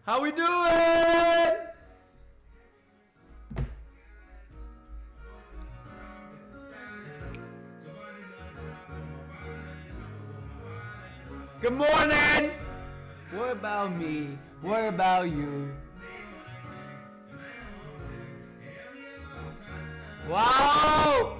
How we doing? Good morning. What about me? What about you? Wow!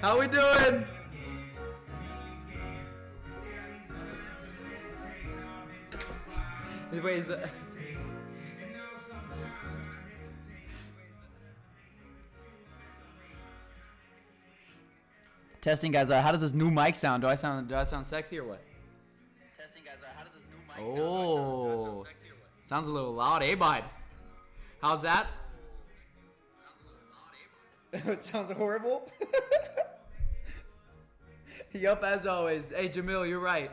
How we doing? Wait, is the... Testing, guys. How does this new mic sound? Do I sound sexy or what? Testing, guys. How does this new mic sound? Oh, sexy or what? Sounds a little loud, eh, bud? How's that? Sounds a little loud, eh, bud? It sounds horrible. Yup, as always. Hey, Jamil, you're right.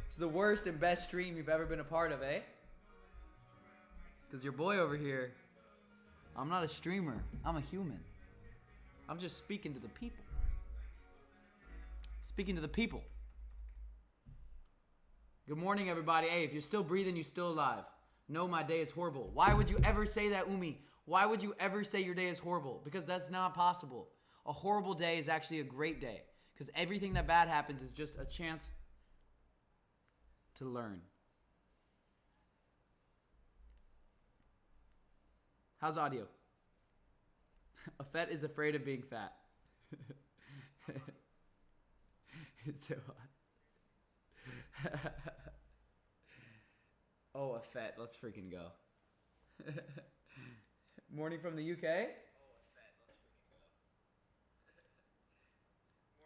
It's the worst and best stream you've ever been a part of, eh? Because your boy over here, I'm not a streamer. I'm a human. I'm just speaking to the people. Speaking to the people. Good morning, everybody. Hey, if you're still breathing, you're still alive. No, my day is horrible. Why would you ever say that, Umi? Why would you ever say your day is horrible? Because that's not possible. A horrible day is actually a great day. Because everything that bad happens is just a chance to learn. How's audio? A fet is afraid of being fat. It's so hot. Oh, a fet. Let's freaking go. Morning from the UK.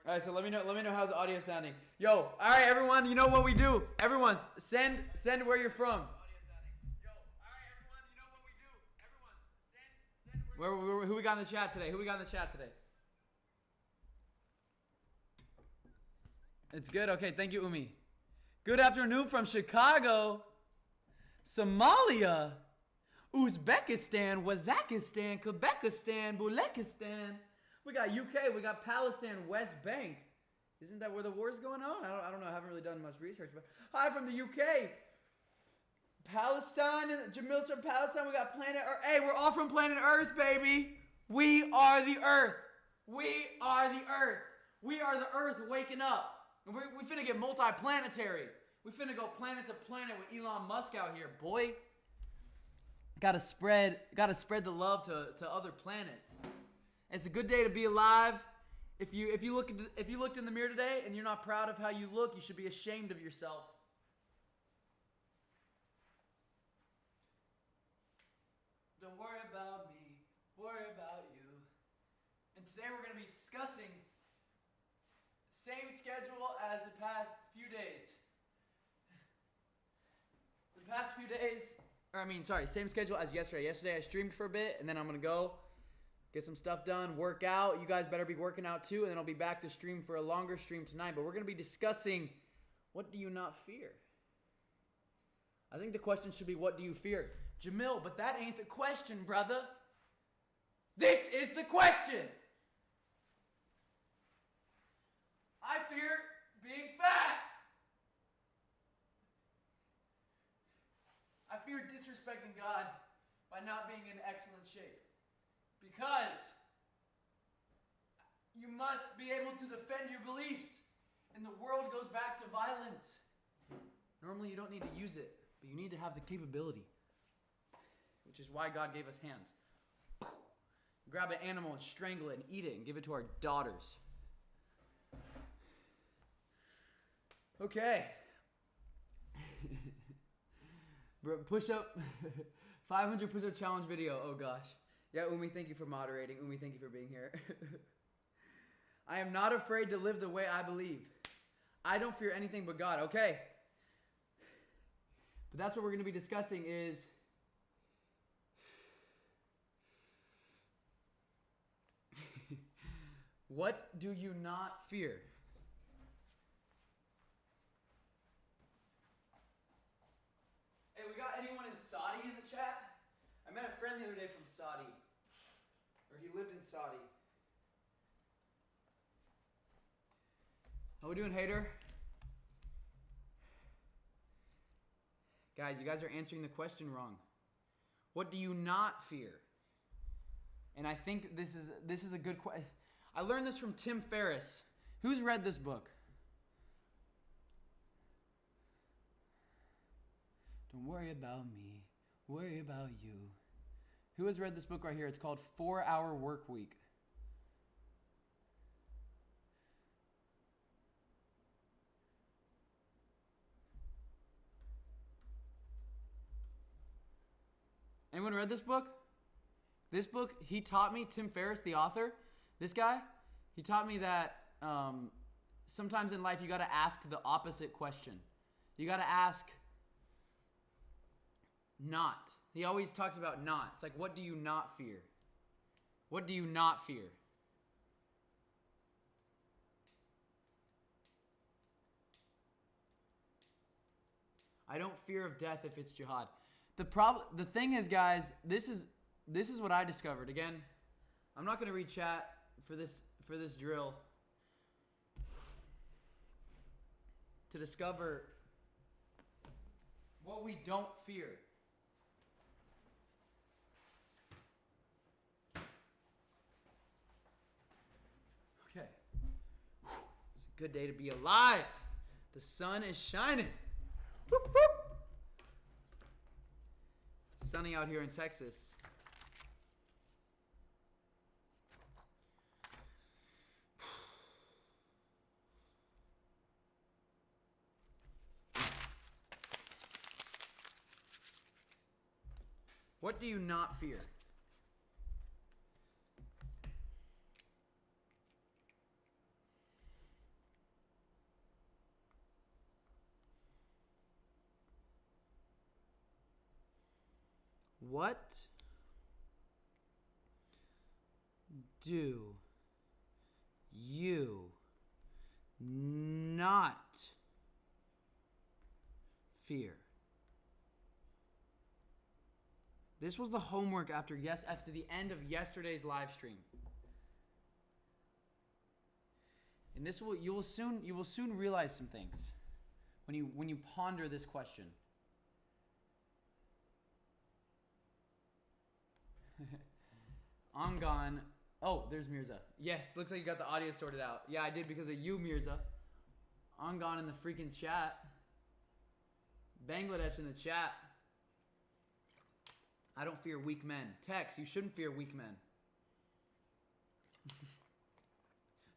All right, so let me know how's the audio sounding. Yo, all right, everyone, you know what we do. Everyone, send where you're from. Who we got in the chat today? It's good? Okay, thank you, Umi. Good afternoon from Chicago, Somalia, Uzbekistan, Wazakistan, Quebecistan, Bulekistan. We got UK, we got Palestine, West Bank. Isn't that where the war's going on? I don't know, I haven't really done much research. But hi from the UK. Palestine, Jamil's from Palestine, we got planet Earth. Hey, we're all from planet Earth, baby. We are the Earth. We are the Earth. We are the Earth waking up. And we finna get multi-planetary. We finna go planet to planet with Elon Musk out here, boy. Gotta spread the love to other planets. It's a good day to be alive. If you looked in the mirror today and you're not proud of how you look, you should be ashamed of yourself. Don't worry about me, worry about you. And today we're going to be discussing same schedule as the past few days. Same schedule as yesterday. Yesterday I streamed for a bit, and then I'm going to go get some stuff done, work out. You guys better be working out too, and then I'll be back to stream for a longer stream tonight. But we're going to be discussing, what do you not fear? I think the question should be, what do you fear? Jamil, but that ain't the question, brother. This is the question. I fear being fat. I fear disrespecting God by not being in excellent shape. Because you must be able to defend your beliefs, and the world goes back to violence. Normally you don't need to use it, but you need to have the capability, which is why God gave us hands. Grab an animal and strangle it and eat it and give it to our daughters. Okay. Bro, push up. 500 push up challenge video. Oh gosh. Yeah, Umi, thank you for moderating. Umi, thank you for being here. I am not afraid to live the way I believe. I don't fear anything but God. Okay. But that's what we're going to be discussing is what do you not fear? Hey, we got anyone in Saudi in the chat? I met a friend the other day from Saudi. Or Or he lived in Saudi. How we doing, hater? Guys, you guys are answering the question wrong. What do you not fear? And I think this is a good question. I learned this from Tim Ferriss. Who's read this book? Don't worry about me, worry about you. Who has read this book right here? It's called 4 Hour Work Week. Anyone read this book? This book, he taught me, Tim Ferriss, the author, this guy, he taught me that sometimes in life you got to ask the opposite question. You got to ask not. He always talks about not. It's like, what do you not fear? What do you not fear? I don't fear of death if it's jihad. The thing is, guys, this is what I discovered. Again, I'm not going to read chat for this drill. To discover what we don't fear. Okay. It's a good day to be alive. The sun is shining. Whoop, whoop. Sunny out here in Texas. What do you not fear? What do you not fear? This was the homework after the end of yesterday's live stream. And you will soon realize some things when you ponder this question. I'm gone. Oh, there's Mirza. Yes, looks like you got the audio sorted out. Yeah, I did because of you, Mirza. I'm gone in the freaking chat. Bangladesh in the chat. I don't fear weak men. Tex, you shouldn't fear weak men.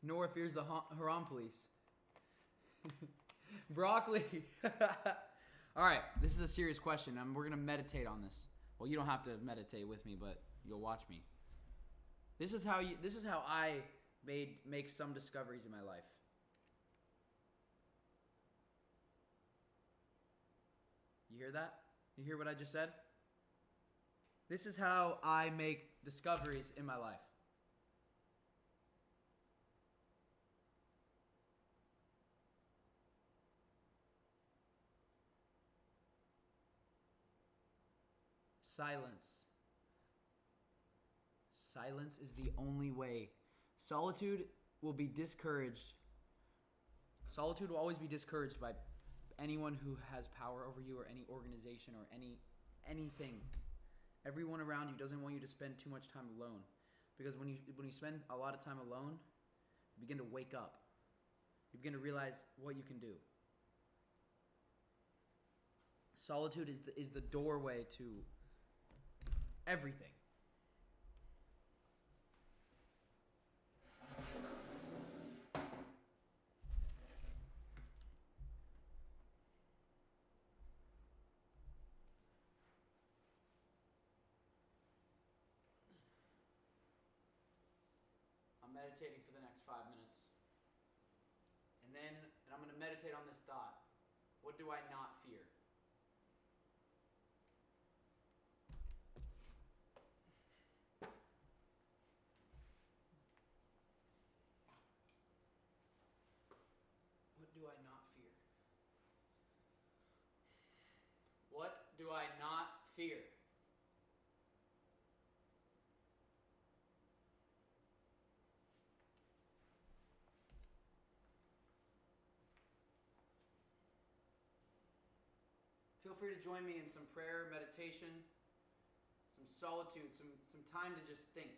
Nor fears the Haram police. Broccoli. All right, this is a serious question. We're going to meditate on this. Well, you don't have to meditate with me, but you'll watch me. This is how I make some discoveries in my life. You hear that? You hear what I just said? This is how I make discoveries in my life. Silence. Silence is the only way. Solitude will be discouraged. Solitude will always be discouraged by anyone who has power over you or any organization or anything. Everyone around you doesn't want you to spend too much time alone. Because when you spend a lot of time alone, you begin to wake up. You begin to realize what you can do. Solitude is the doorway to everything. I'm meditating for the next 5 minutes. And I'm going to meditate on this thought. What do I not fear? What do I not fear? What do I not fear? feel free to join me in some prayer, meditation, some solitude, some time to just think.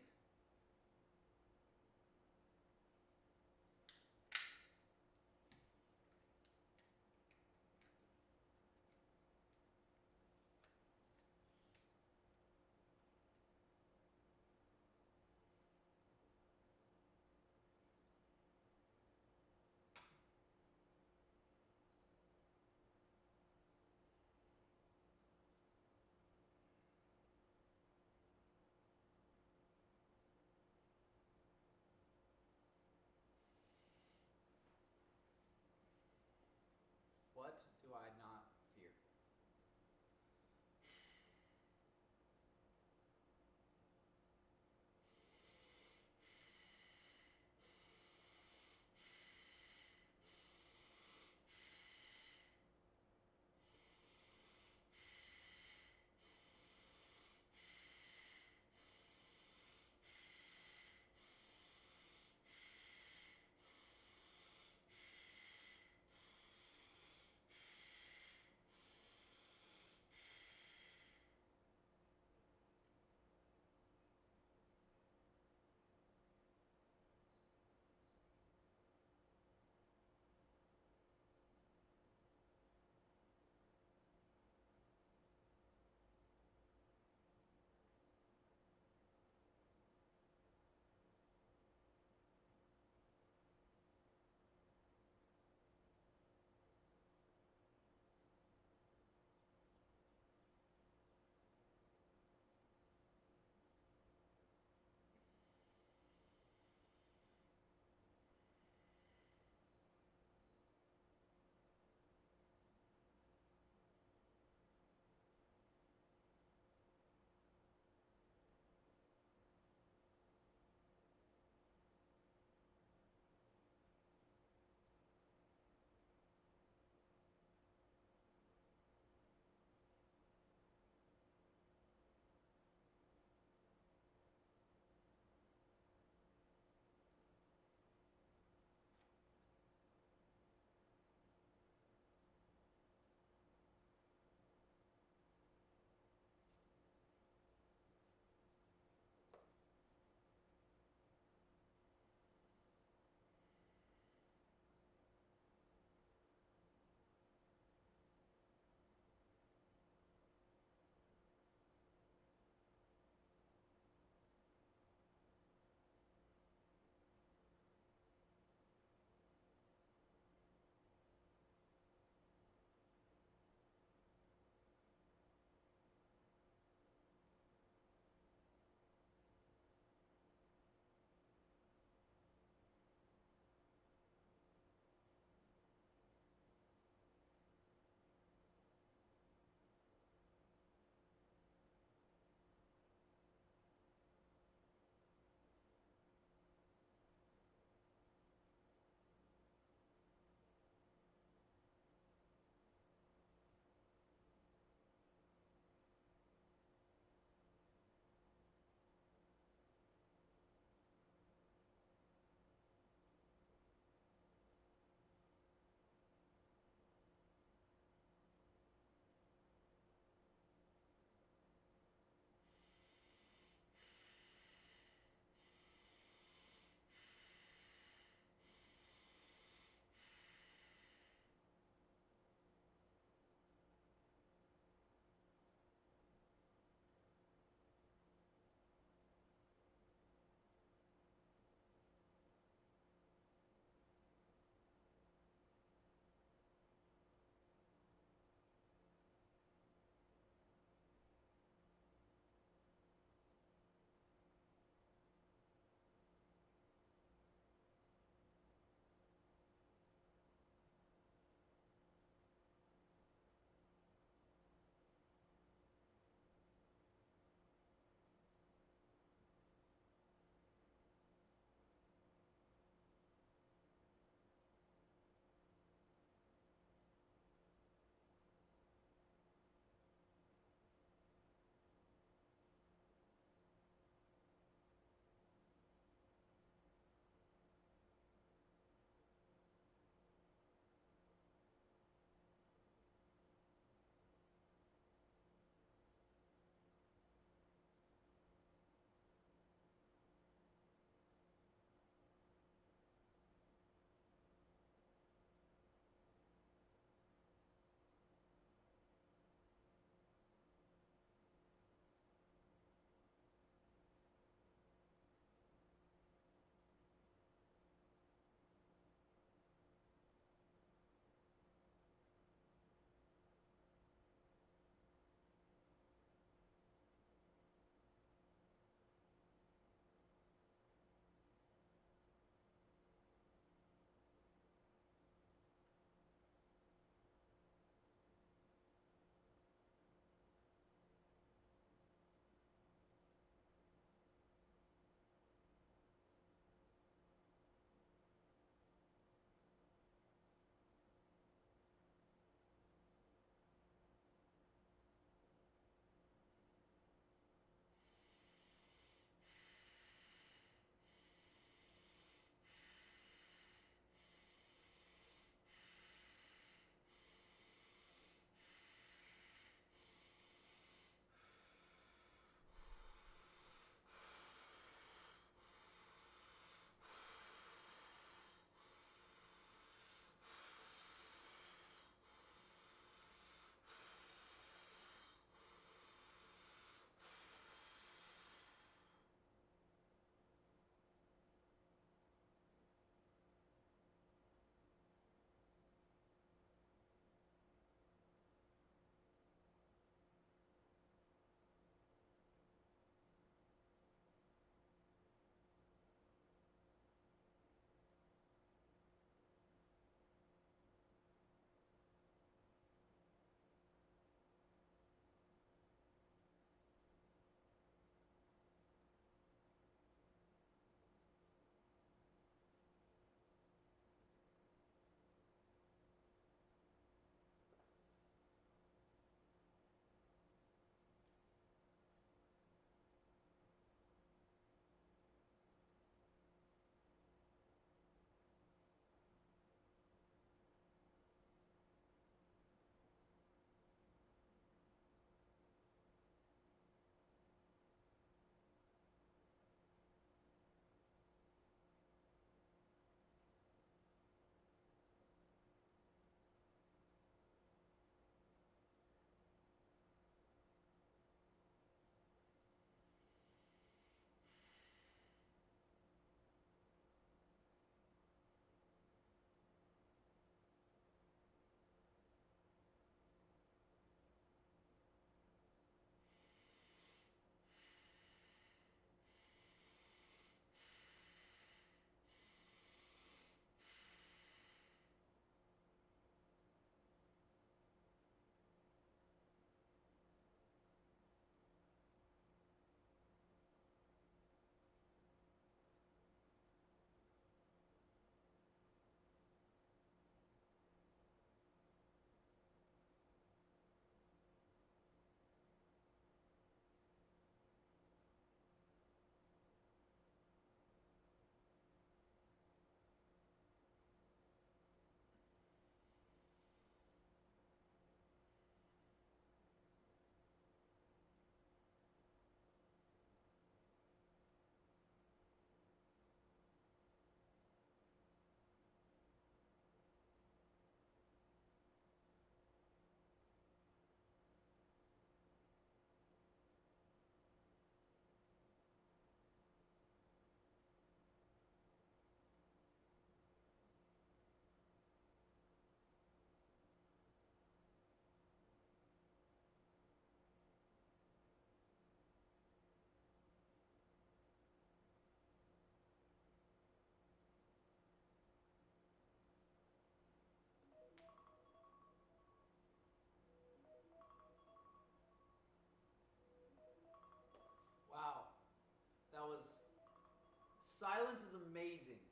silence is amazing.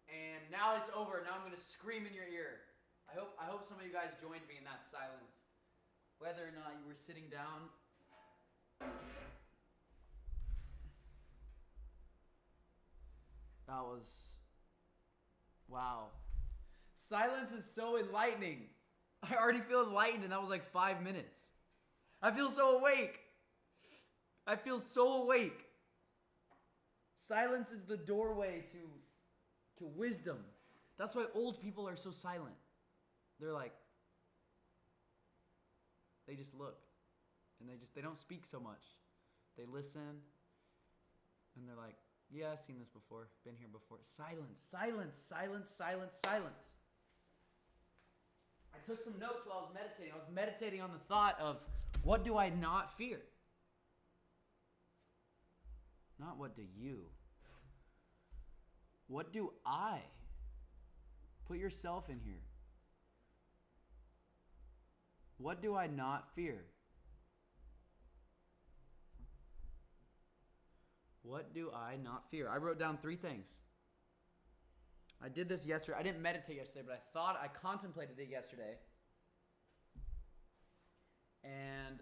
And now that it's over, now I'm going to scream in your ear. I hope some of you guys joined me in that silence. Whether or not you were sitting down. That was... Wow. Silence is so enlightening. I already feel enlightened, and that was like 5 minutes. I feel so awake. I feel so awake. Silence is the doorway to wisdom. That's why old people are so silent. They're like, they just look, and they don't speak so much. They listen, and they're like, yeah, I've seen this before, been here before. Silence, silence, silence, silence, silence. I took some notes while I was meditating. I was meditating on the thought of, what do I not fear? Not what do you. What do I? Put yourself in here. What do I not fear? What do I not fear? I wrote down 3 things. I did this yesterday. I didn't meditate yesterday, but I contemplated it yesterday. And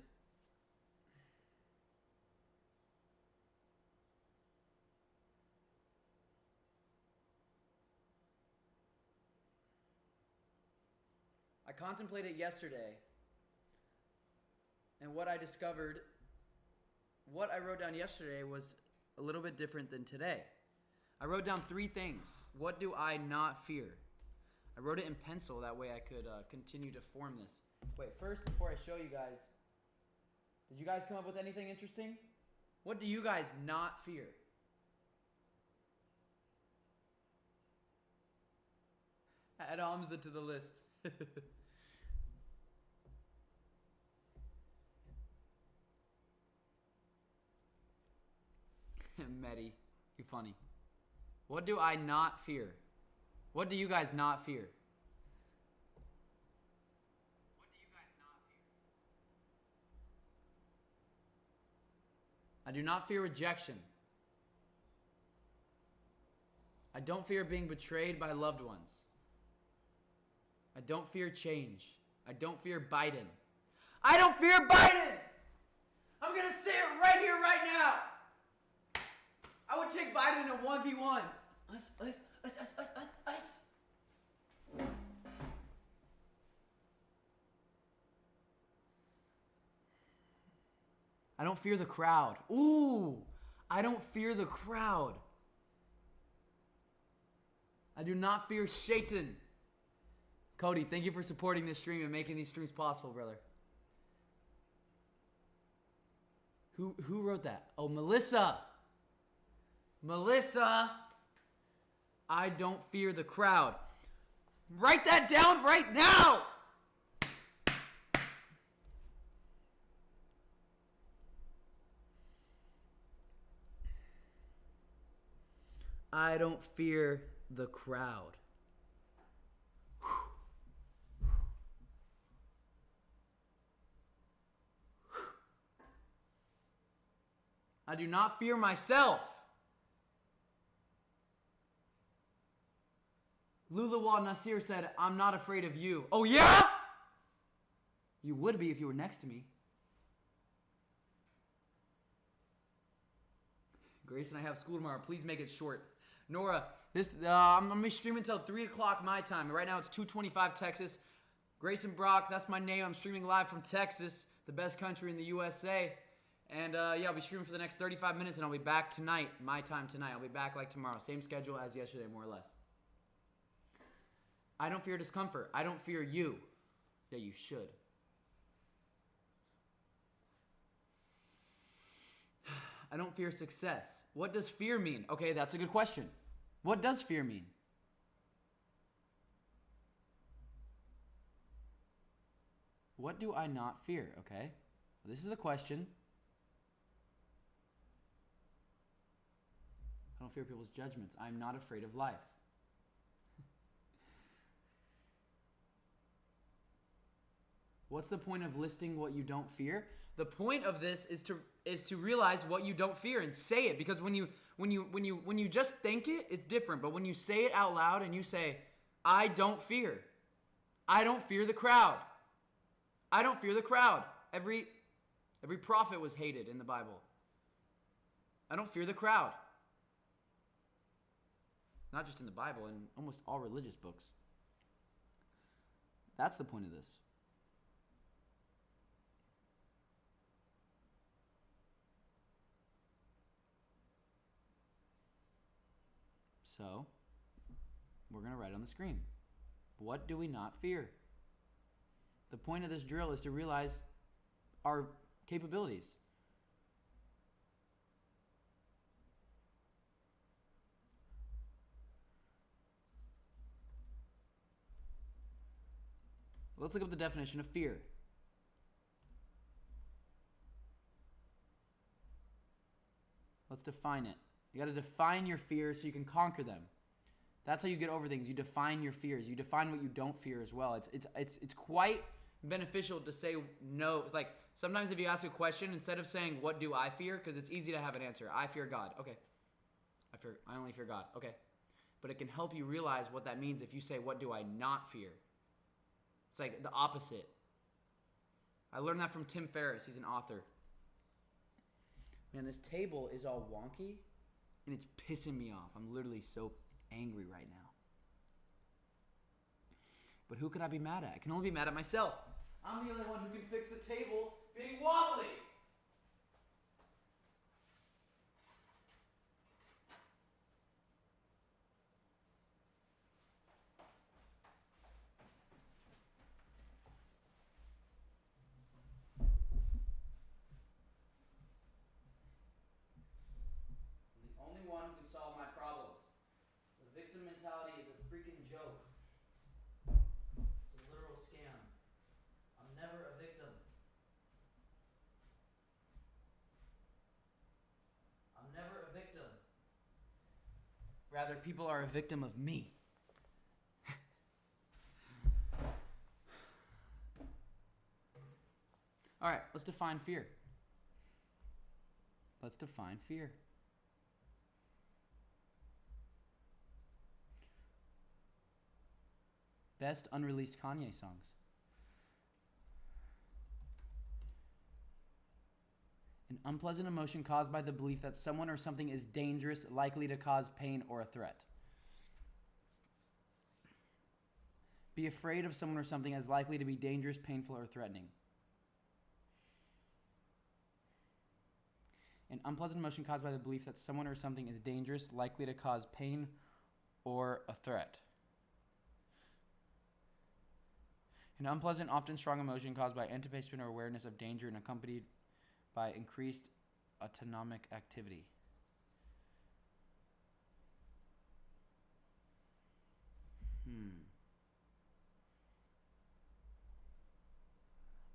I contemplated yesterday, and what I discovered, what I wrote down yesterday was a little bit different than today. I wrote down 3 things. What do I not fear? I wrote it in pencil, that way I could continue to form this. Wait, first, before I show you guys, did you guys come up with anything interesting? What do you guys not fear? Add Hamza to the list. Mehdi, you funny. What do I not fear? What do you guys not fear? What do you guys not fear? I do not fear rejection. I don't fear being betrayed by loved ones. I don't fear change. I don't fear Biden. I don't fear Biden! I'm going to say it right here, right now. I would take Biden in a 1v1. Us. I don't fear the crowd. Ooh, I don't fear the crowd. I do not fear Satan. Cody, thank you for supporting this stream and making these streams possible, brother. Who wrote that? Oh, Melissa. Melissa, I don't fear the crowd. Write that down right now. I don't fear the crowd. I do not fear myself. Lulawa Nasir said, I'm not afraid of you. Oh yeah? You would be if you were next to me. Grace and I have school tomorrow. Please make it short. Nora, I'm going to be streaming until 3 o'clock my time. Right now it's 2:25 Texas. Grace and Brock, that's my name. I'm streaming live from Texas, the best country in the USA. And yeah, I'll be streaming for the next 35 minutes, and I'll be back tonight, my time tonight. I'll be back like tomorrow. Same schedule as yesterday, more or less. I don't fear discomfort. I don't fear you. Yeah, you should. I don't fear success. What does fear mean? Okay, that's a good question. What does fear mean? What do I not fear? Okay, this is the question. I don't fear people's judgments. I'm not afraid of life. What's the point of listing what you don't fear? The point of this is to realize what you don't fear and say it, because when you just think it, it's different. But when you say it out loud and you say, I don't fear. I don't fear the crowd. I don't fear the crowd. Every prophet was hated in the Bible. I don't fear the crowd. Not just in the Bible, in almost all religious books. That's the point of this. So, we're going to write on the screen. What do we not fear? The point of this drill is to realize our capabilities. Let's look up the definition of fear. Let's define it. You got to define your fears so you can conquer them. That's how you get over things. You define your fears. You define what you don't fear as well. It's quite beneficial to say no. Like sometimes if you ask a question, instead of saying what do I fear, because it's easy to have an answer. I fear God. Okay. I only fear God. Okay. But it can help you realize what that means if you say what do I not fear. It's like the opposite. I learned that from Tim Ferriss. He's an author. Man, this table is all wonky, and it's pissing me off. I'm literally so angry right now. But who could I be mad at? I can only be mad at myself. I'm the only one who can fix the table being wobbly. One who can solve my problems. The victim mentality is a freaking joke. It's a literal scam. I'm never a victim. I'm never a victim. Rather, people are a victim of me. All right, let's define fear. Let's define fear. Best unreleased Kanye songs. An unpleasant emotion caused by the belief that someone or something is dangerous, likely to cause pain or a threat. Be afraid of someone or something as likely to be dangerous, painful, or threatening. An unpleasant emotion caused by the belief that someone or something is dangerous, likely to cause pain or a threat. An unpleasant, often strong emotion caused by anticipation or awareness of danger and accompanied by increased autonomic activity.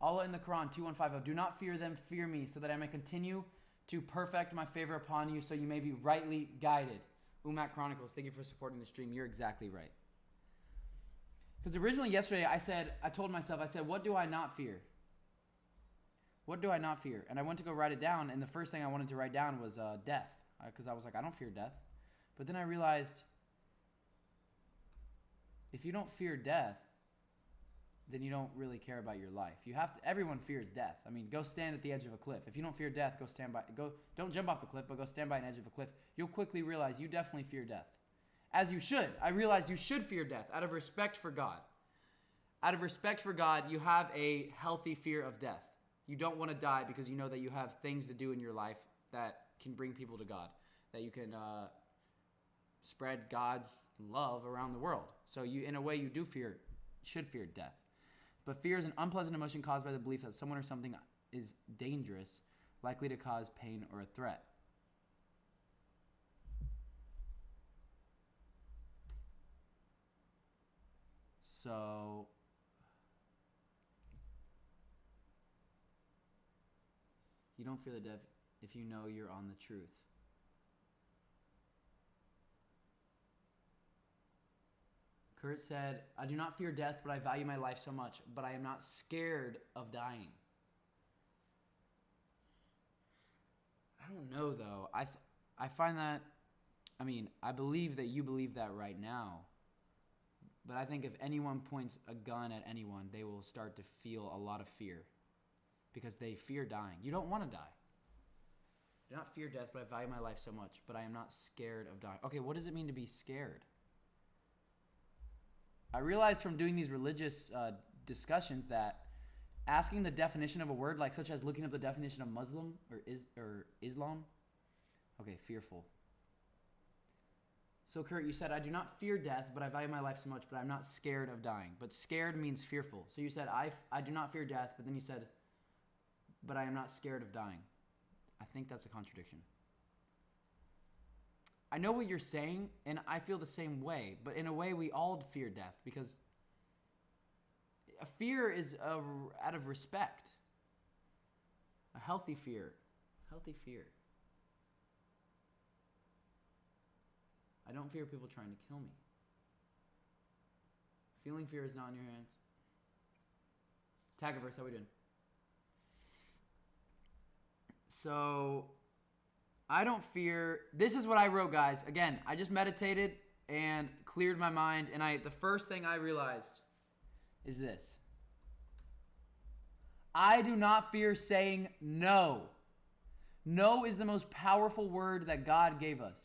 Allah in the Quran 2150, do not fear them, fear me, so that I may continue to perfect my favor upon you, so you may be rightly guided. Umat Chronicles, thank you for supporting the stream. You're exactly right. Because originally yesterday I told myself, what do I not fear? What do I not fear? And I went to go write it down, and the first thing I wanted to write down was death. Because I was like, I don't fear death. But then I realized, if you don't fear death, then you don't really care about your life. Everyone fears death. I mean, go stand at the edge of a cliff. If you don't fear death, don't jump off the cliff, but go stand by an edge of a cliff. You'll quickly realize you definitely fear death. As you should. I realized you should fear death out of respect for God. Out of respect for God, you have a healthy fear of death. You don't want to die because you know that you have things to do in your life that can bring people to God, that you can spread God's love around the world. So you, in a way, you should fear death. But fear is an unpleasant emotion caused by the belief that someone or something is dangerous, likely to cause pain or a threat. So, you don't fear the death if you know you're on the truth. Kurt said, I do not fear death, but I value my life so much, but I am not scared of dying. I don't know, though. I find that, I believe that you believe that right now. But I think if anyone points a gun at anyone, they will start to feel a lot of fear. Because they fear dying. You don't want to die. I do not fear death, but I value my life so much. But I am not scared of dying. Okay, what does it mean to be scared? I realized from doing these religious discussions that asking the definition of a word, like such as looking up the definition of Muslim or Islam. Okay, fearful. So Kurt, you said, I do not fear death, but I value my life so much, but I'm not scared of dying. But scared means fearful. So you said, I do not fear death, but then you said, but I am not scared of dying. I think that's a contradiction. I know what you're saying, and I feel the same way, but in a way we all fear death because a fear is out of respect. A healthy fear. Healthy fear. I don't fear people trying to kill me. Feeling fear is not in your hands. Tag a verse, how we doing? So, I don't fear. This is what I wrote, guys. Again, I just meditated and cleared my mind, and the first thing I realized is this. I do not fear saying no. No is the most powerful word that God gave us.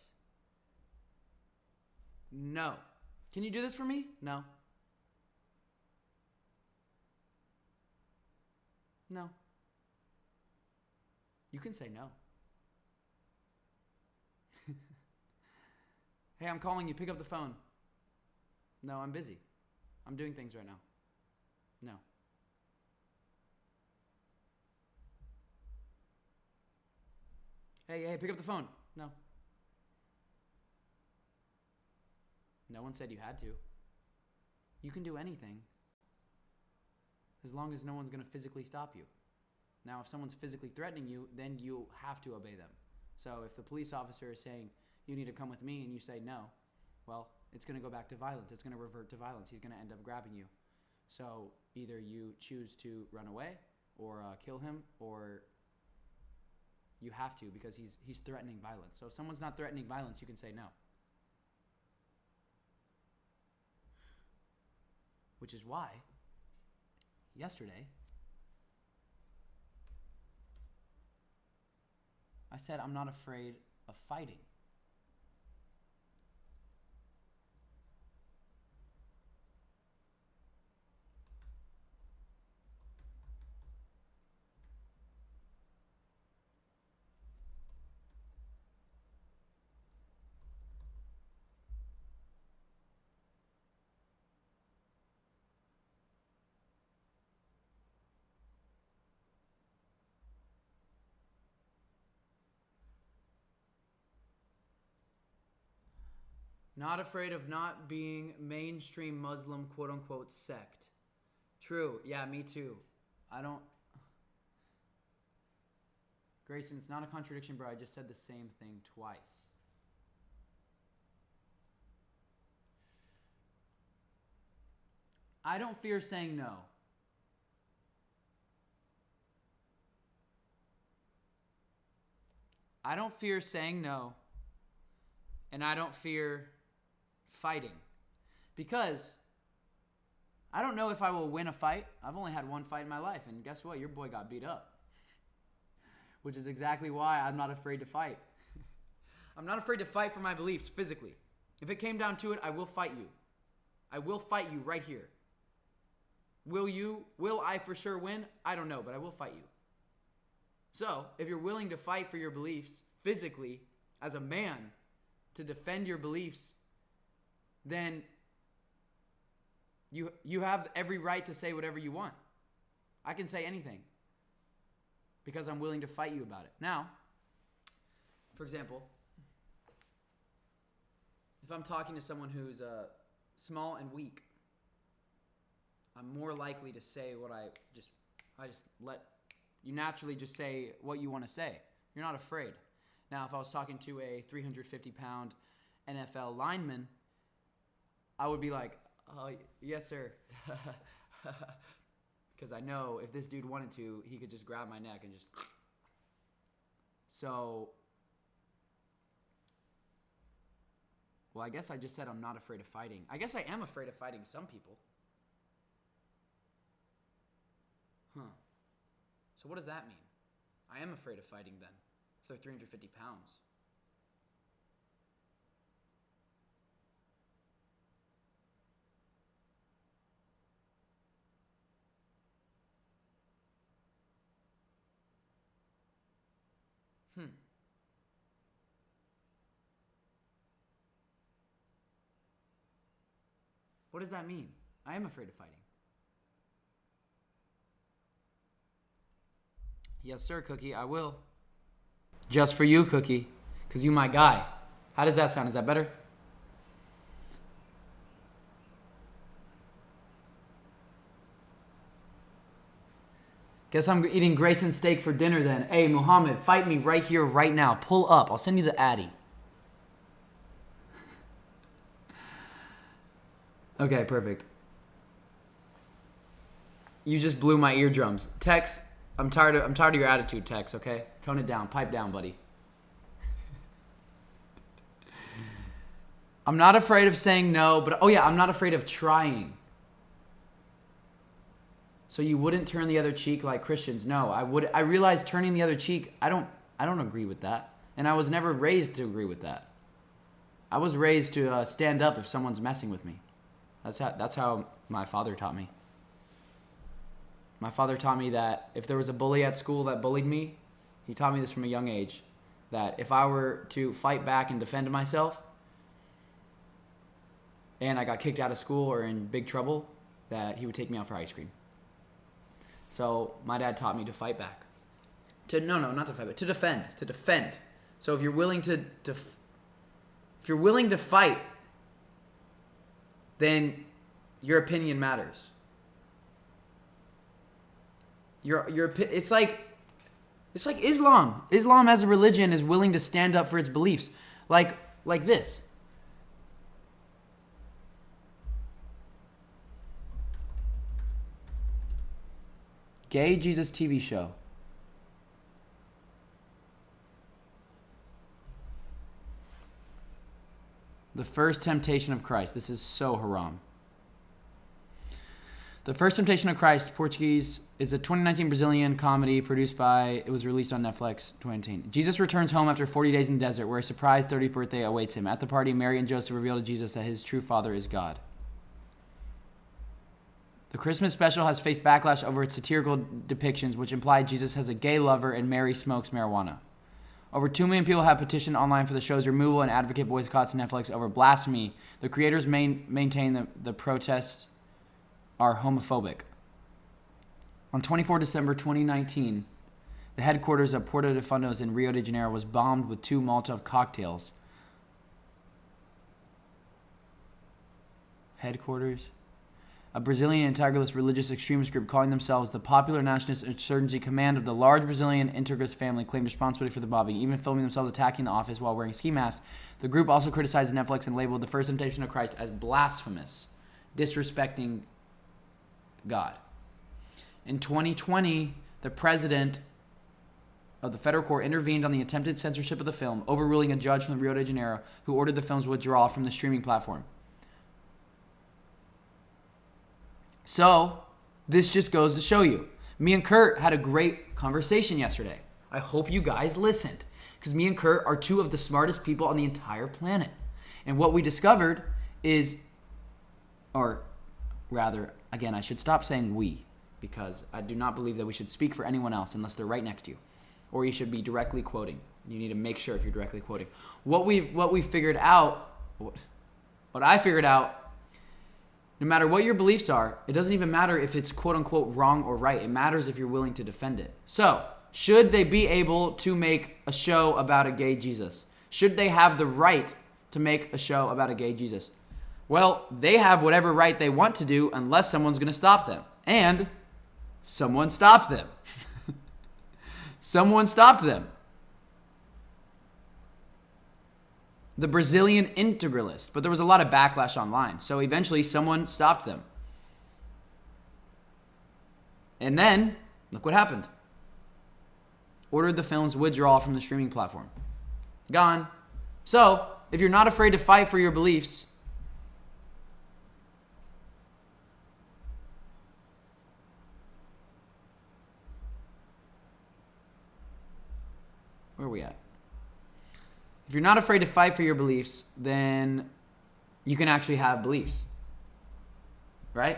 No. Can you do this for me? No. No. You can say no. Hey, I'm calling you. Pick up the phone. No, I'm busy. I'm doing things right now. No. Hey, pick up the phone. No. No one said you had to. You can do anything as long as no one's going to physically stop you. Now, if someone's physically threatening you, then you have to obey them. So if the police officer is saying, you need to come with me, and you say no, well, it's going to go back to violence. It's going to revert to violence. He's going to end up grabbing you. So either you choose to run away or kill him, or you have to because he's threatening violence. So if someone's not threatening violence, you can say no. Which is why yesterday I said I'm not afraid of fighting. Not afraid of not being mainstream Muslim quote-unquote sect. True. Yeah, me too. I don't... Grayson, it's not a contradiction, bro. I just said the same thing twice. I don't fear saying no. I don't fear saying no. And I don't fear fighting. Because I don't know if I will win a fight. I've only had one fight in my life. And guess what? Your boy got beat up. Which is exactly why I'm not afraid to fight. I'm not afraid to fight for my beliefs physically. If it came down to it, I will fight you. I will fight you right here. Will I for sure win? I don't know, but I will fight you. So, if you're willing to fight for your beliefs physically as a man to defend your beliefs, then you have every right to say whatever you want. I can say anything because I'm willing to fight you about it. Now, for example, if I'm talking to someone who's small and weak, I'm more likely to say what I just let you naturally just say what you want to say. You're not afraid. Now, if I was talking to a 350-pound NFL lineman, I would be like, Oh, yes, sir. Because I know if this dude wanted to, he could just grab my neck and just... So... Well, I guess I just said I'm not afraid of fighting. I guess I am afraid of fighting some people. Huh. So what does that mean? I am afraid of fighting then, if they're 350 pounds. What does that mean? I am afraid of fighting. Yes, sir, Cookie, I will. Just for you, Cookie, because you my guy. How does that sound? Is that better? Guess I'm eating Grayson steak for dinner then. Hey, Muhammad, fight me right here, right now. Pull up. I'll send you the Addy. Okay, perfect. You just blew my eardrums. Tex, I'm tired of your attitude, Tex, okay? Tone it down. Pipe down, buddy. I'm not afraid of saying no, but oh yeah, I'm not afraid of trying. So you wouldn't turn the other cheek like Christians? No, I would. I realize turning the other cheek, I don't agree with that. And I was never raised to agree with that. I was raised to stand up if someone's messing with me. That's how my father taught me. My father taught me that if there was a bully at school that bullied me, he taught me this from a young age, that if I were to fight back and defend myself, and I got kicked out of school or in big trouble, that he would take me out for ice cream. So my dad taught me to fight back. Not to fight back, to defend. To defend. So if you're willing to fight, then your opinion matters. It's like Islam. Islam as a religion is willing to stand up for its beliefs. Like this. Gay Jesus TV show. The First Temptation of Christ. This is so haram. The First Temptation of Christ, Portuguese, is a 2019 Brazilian comedy produced by, it was released on Netflix 2019. Jesus returns home after 40 days in the desert, where a surprise 30th birthday awaits him. At the party, Mary and Joseph reveal to Jesus that his true father is God. The Christmas special has faced backlash over its satirical depictions, which imply Jesus has a gay lover and Mary smokes marijuana. Over 2 million people have petitioned online for the show's removal and advocate boycotts Netflix over blasphemy. The creators maintain the protests are homophobic. On 24 December 2019, the headquarters of Porta de Fundos in Rio de Janeiro was bombed with 2 Molotov cocktails. Headquarters? A Brazilian integralist religious extremist group calling themselves the Popular Nationalist Insurgency Command of the large Brazilian integralist family claimed responsibility for the bombing, even filming themselves attacking the office while wearing ski masks. The group also criticized Netflix and labeled The First Temptation of Christ as blasphemous, disrespecting God. In 2020, the president of the federal court intervened on the attempted censorship of the film, overruling a judge from Rio de Janeiro who ordered the film's withdrawal from the streaming platform. So, this just goes to show you. Me and Kurt had a great conversation yesterday. I hope you guys listened, because me and Kurt are 2 of the smartest people on the entire planet. And what we discovered is, or rather, again, I should stop saying we, because I do not believe that we should speak for anyone else unless they're right next to you. Or you should be directly quoting. You need to make sure if you're directly quoting. What we figured out, what I figured out, no matter what your beliefs are, it doesn't even matter if it's quote-unquote wrong or right. It matters if you're willing to defend it. So, should they be able to make a show about a gay Jesus? Should they have the right to make a show about a gay Jesus? Well, they have whatever right they want to do unless someone's going to stop them. And someone stopped them. Someone stopped them. the Brazilian integralist. But there was a lot of backlash online. So eventually someone stopped them. And then, look what happened. Ordered the film's withdrawal from the streaming platform. Gone. So, if you're not afraid to fight for your beliefs, where are we at? If you're not afraid to fight for your beliefs, then you can actually have beliefs. Right?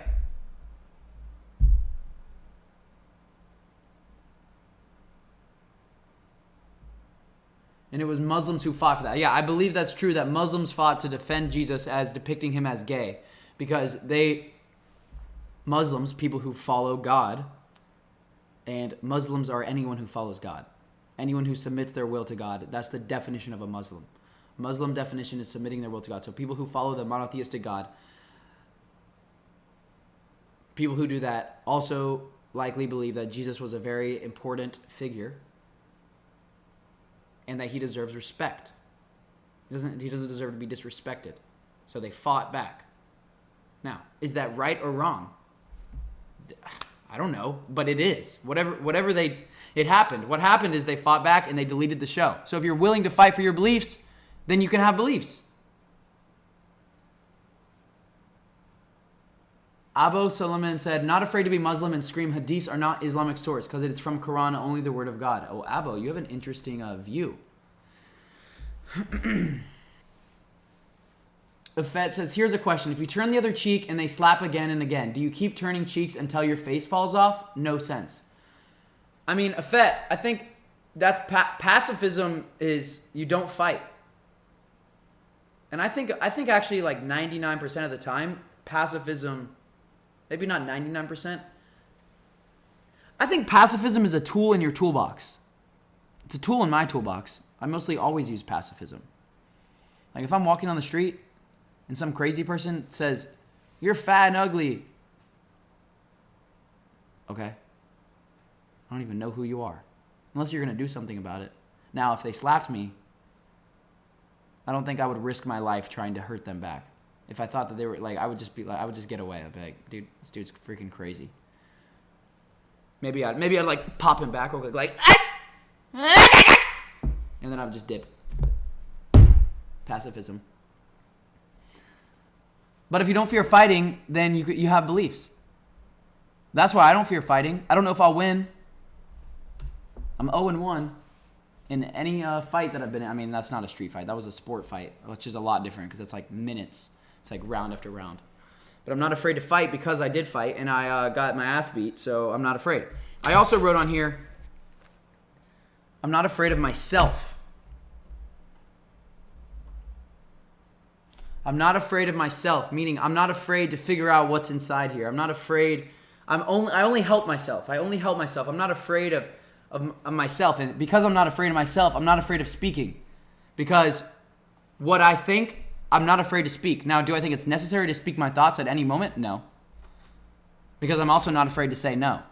And it was Muslims who fought for that. Yeah, I believe that's true, that Muslims fought to defend Jesus as depicting him as gay. Because Muslims, people who follow God, and Muslims are anyone who follows God. Anyone who submits their will to God. That's the definition of a Muslim. Muslim definition is submitting their will to God. So people who follow the monotheistic God, people who do that also likely believe that Jesus was a very important figure and that he deserves respect. He doesn't deserve to be disrespected. So they fought back. Now, is that right or wrong? I don't know, but it is. It happened. What happened is they fought back and they deleted the show. So if you're willing to fight for your beliefs, then you can have beliefs. Abu Solomon said, not afraid to be Muslim and scream hadiths are not Islamic source because it's from Quran, only the word of God. Oh, Abu, you have an interesting view. Ifet says, here's a question. If you turn the other cheek and they slap again and again, do you keep turning cheeks until your face falls off? No sense. I mean, Ifet, I think that's pacifism is you don't fight. And I think actually like 99% of the time, pacifism, maybe not 99%, I think pacifism is a tool in your toolbox. It's a tool in my toolbox. I mostly always use pacifism. Like if I'm walking on the street and some crazy person says, you're fat and ugly. Okay. I don't even know who you are. Unless you're going to do something about it. Now, if they slapped me, I don't think I would risk my life trying to hurt them back. If I thought that they were, like, I would just get away. I'd be like, dude, this dude's freaking crazy. Maybe I'd like pop him back real quick, like, and then I would just dip. Pacifism. But if you don't fear fighting, then you have beliefs. That's why I don't fear fighting. I don't know if I'll win. I'm 0-1 in any fight that I've been in. I mean, that's not a street fight. That was a sport fight, which is a lot different because it's like minutes. It's like round after round. But I'm not afraid to fight because I did fight and I got my ass beat, so I'm not afraid. I also wrote on here, I'm not afraid of myself. I'm not afraid of myself, meaning I'm not afraid to figure out what's inside here. I'm not afraid. I only help myself. I only help myself. I'm not afraid of myself. And because I'm not afraid of myself, I'm not afraid of speaking. Because what I think, I'm not afraid to speak. Now, do I think it's necessary to speak my thoughts at any moment? No. Because I'm also not afraid to say no.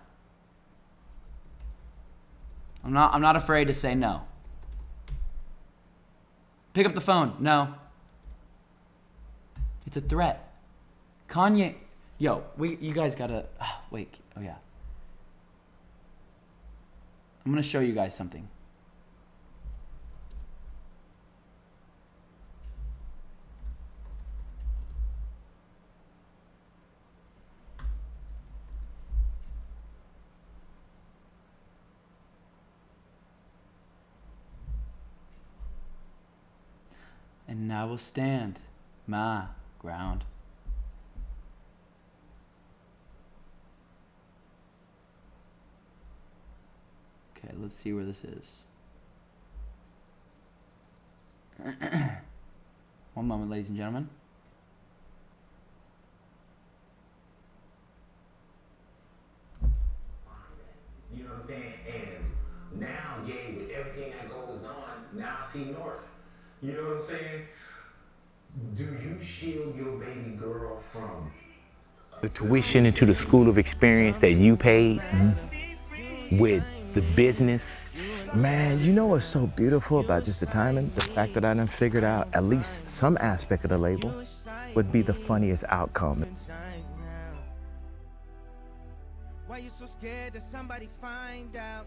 I'm not afraid to say no. Pick up the phone. No. It's a threat. Kanye, you guys gotta, wait, oh yeah. I'm gonna show you guys something. And I will stand my ground. Okay, let's see where this is. One moment, ladies and gentlemen. You know what I'm saying? And now, yeah, with everything that goes on, now I see north. You know what I'm saying? Do you shield your baby girl from the tuition into the school of experience that you paid with the business. Man, you know what's so beautiful about just the timing? The fact that I done figured out at least some aspect of the label would be the funniest outcome. Why you so scared that somebody find out?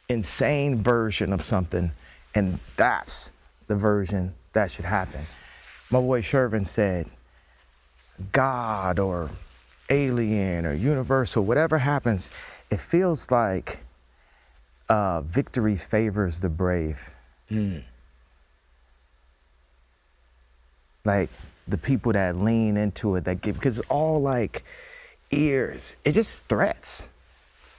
Insane version of something, and that's the version that should happen. My boy Shervin said, God or alien or universal, whatever happens, it feels like victory favors the brave. Like the people that lean into it, that give, because it's all like ears, it just threats.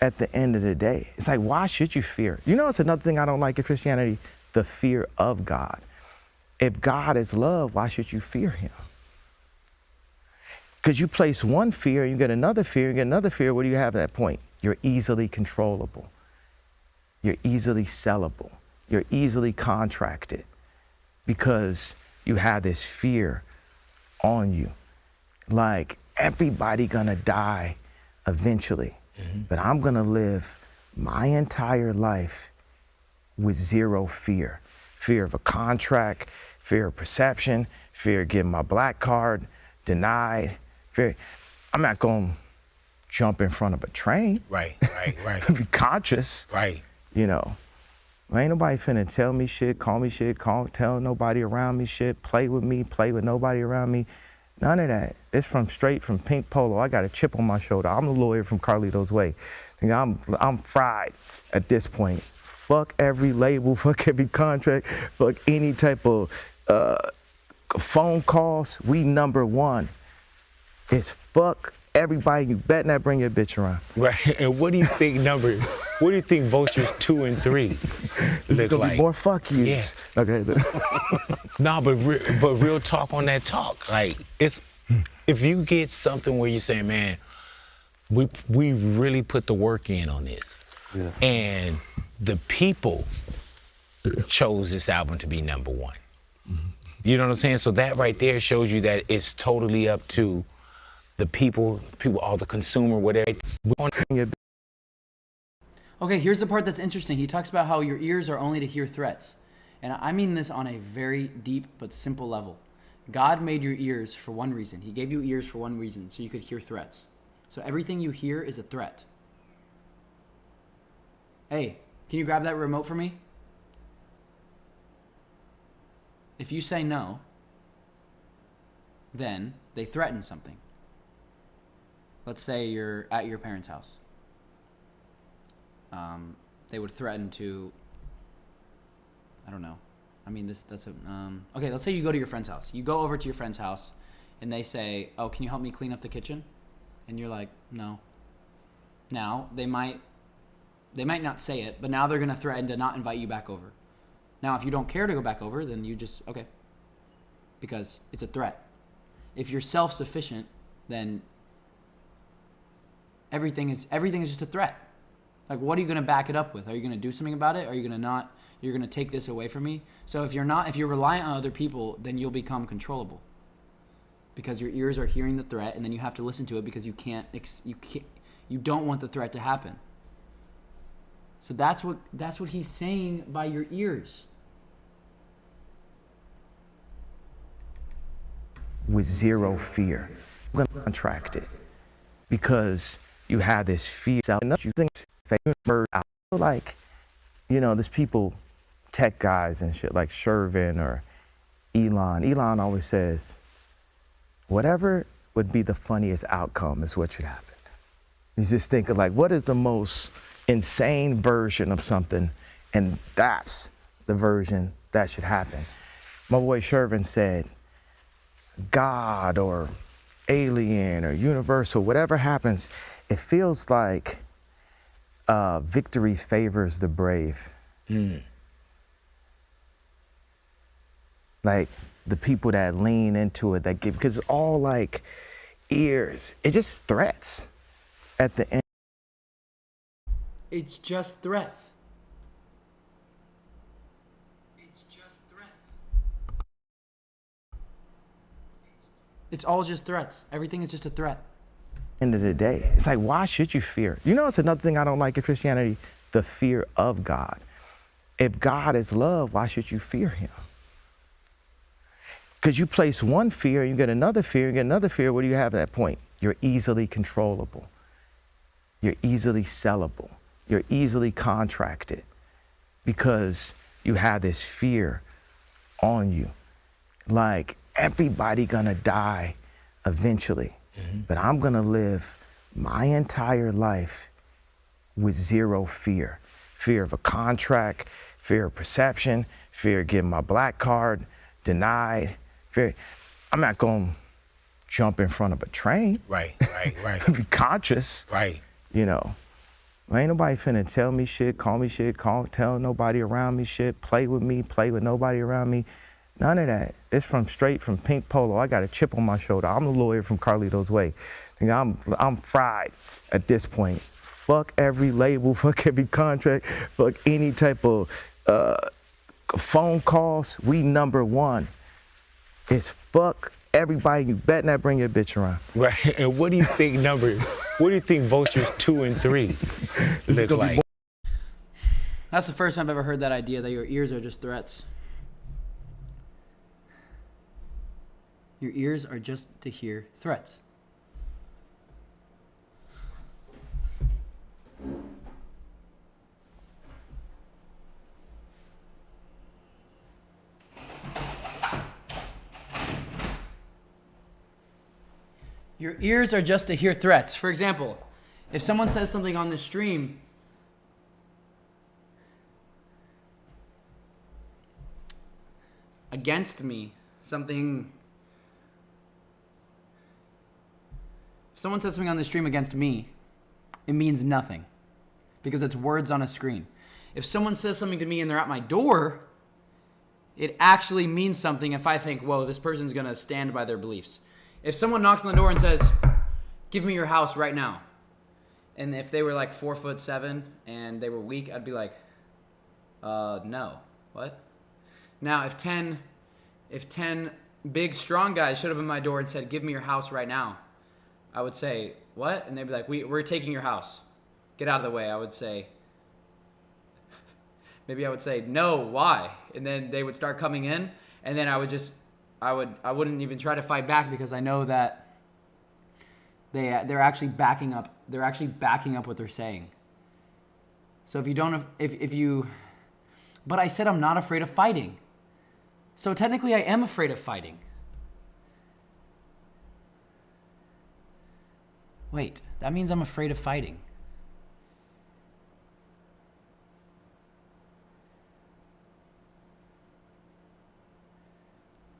At the end of the day, it's like, why should you fear? You know, it's another thing I don't like in Christianity, the fear of God. If God is love, why should you fear him? Because you place one fear, you get another fear, you get another fear, what do you have at that point? You're easily controllable. You're easily sellable. You're easily contracted because you have this fear on you. Like, everybody gonna die eventually. But I'm gonna live my entire life with zero fear. Fear of a contract, fear of perception, fear of getting my black card denied. Fear. I'm not gonna jump in front of a train. Right. Be conscious. Right. You know, ain't nobody finna tell me shit, call me shit, tell nobody around me shit, play with me, play with nobody around me. None of that. It's straight from Pink Polo. I got a chip on my shoulder. I'm a lawyer from Carlito's Way. I'm fried at this point. Fuck every label, fuck every contract, fuck any type of phone calls. We number one. It's fuck everybody. You better not bring your bitch around. Right. And what do you think numbers? What do you think vultures 2 and 3 It's look gonna like? be more fuck yous. Yeah. Okay. No, but real talk on that talk. Like, it's if you get something where you say, man, we really put the work in on this, and the people chose this album to be number one. You know what I'm saying? So that right there shows you that it's totally up to the people, all the consumer, whatever. Okay, here's the part that's interesting. He talks about how your ears are only to hear threats. And I mean this on a very deep but simple level. God made your ears for one reason. He gave you ears for one reason, so you could hear threats. So everything you hear is a threat. Hey, can you grab that remote for me? If you say no, then they threaten something. Let's say you're at your parents' house. They would threaten to, I don't know. I mean, okay, let's say you go to your friend's house. You go over to your friend's house and they say, oh, can you help me clean up the kitchen? And you're like, no. Now, they might not say it, but now they're going to threaten to not invite you back over. Now, if you don't care to go back over, then you just, okay. Because it's a threat. If you're self-sufficient, then everything is just a threat. Like, what are you going to back it up with? Are you going to do something about it? Are you going to not? You're going to take this away from me? So if you're reliant on other people, then you'll become controllable. Because your ears are hearing the threat, and then you have to listen to it because you don't want the threat to happen. So that's what he's saying by your ears. With zero fear. I'm gonna contract it because you have this fear. You think like, you know, there's people, tech guys and shit like Shervin or Elon. Elon always says, whatever would be the funniest outcome is what should happen. He's just thinking like, what is the most insane version of something? And that's the version that should happen. My boy Shervin said, God or alien or universal, whatever happens, it feels like victory favors the brave. Like the people that lean into it, that give, because it's all like ears, it just threats. at the end. It's just threats. It's just threats. It's all just threats. Everything is just a threat. End of the day, it's like, why should you fear? You know, it's another thing I don't like in Christianity, the fear of God. If God is love, why should you fear him? Because you place one fear, you get another fear, you get another fear. What do you have at that point? You're easily controllable. You're easily sellable. You're easily contracted because you have this fear on you. Like, everybody gonna die eventually, but I'm gonna live my entire life with zero fear. Fear of a contract, fear of perception, fear of getting my black card denied. Fear. I'm not gonna jump in front of a train. Right. Be conscious. Right. You know, ain't nobody finna tell me shit, call me shit, tell nobody around me shit, play with me, play with nobody around me. None of that. It's straight from Pink Polo. I got a chip on my shoulder. I'm the lawyer from Carlito's Way. I'm fried at this point. Fuck every label, fuck every contract, fuck any type of phone calls. We number one. It's fuck everybody. You better not bring your bitch around. Right. And what do you think numbers? What do you think vultures 2 and 3 look like? That's the first time I've ever heard that idea that your ears are just threats. Your ears are just to hear threats. Your ears are just to hear threats. For example, if someone says something on the stream, against me, if someone says something on the stream against me, it means nothing because it's words on a screen. If someone says something to me and they're at my door, it actually means something if I think, whoa, this person's going to stand by their beliefs. If someone knocks on the door and says, give me your house right now, and if they were like 4'7" and they were weak, I'd be like, no. What? Now, if 10 big strong guys showed up at my door and said, give me your house right now, I would say, what? And they'd be like, we're taking your house. Get out of the way. I would say, no, why? And then they would start coming in, and then I wouldn't even try to fight back because I know that they're actually backing up. They're actually backing up what they're saying. So but I said I'm not afraid of fighting. So technically I am afraid of fighting. Wait, that means I'm afraid of fighting.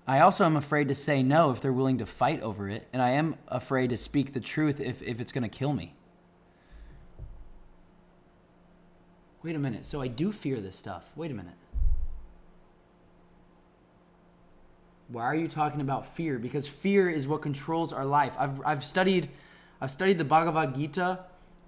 I also am afraid to say no if they're willing to fight over it, and I am afraid to speak the truth if it's going to kill me. Wait a minute, so I do fear this stuff. Wait a minute. Why are you talking about fear? Because fear is what controls our life. I've studied the Bhagavad Gita.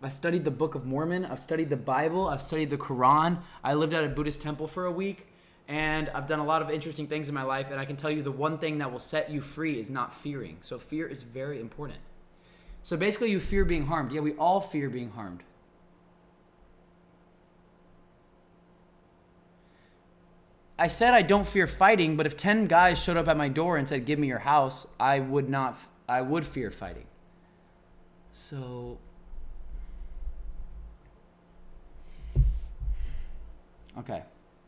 I've studied the Book of Mormon. I've studied the Bible. I've studied the Quran. I lived at a Buddhist temple for a week. And I've done a lot of interesting things in my life, and I can tell you the one thing that will set you free is not fearing. So fear is very important. So basically you fear being harmed. Yeah, we all fear being harmed. I said I don't fear fighting, but if 10 guys showed up at my door and said, give me your house, I would fear fighting. So... okay,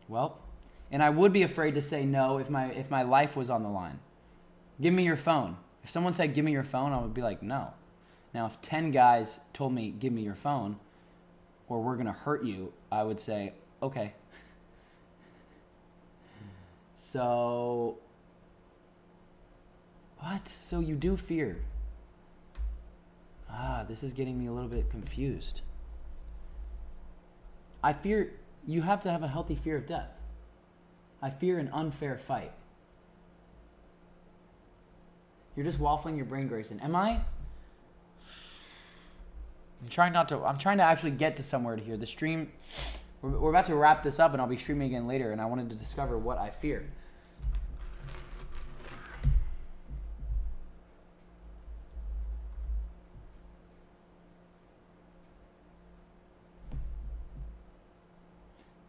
well... and I would be afraid to say no if my life was on the line. Give me your phone. If someone said, give me your phone, I would be like, no. Now, if 10 guys told me, give me your phone, or we're going to hurt you, I would say, okay. So, what? So you do fear. This is getting me a little bit confused. I fear, you have to have a healthy fear of death. I fear an unfair fight. You're just waffling your brain, Grayson. Am I? I'm trying to actually get to somewhere to here. The stream, we're about to wrap this up, and I'll be streaming again later. And I wanted to discover what I fear.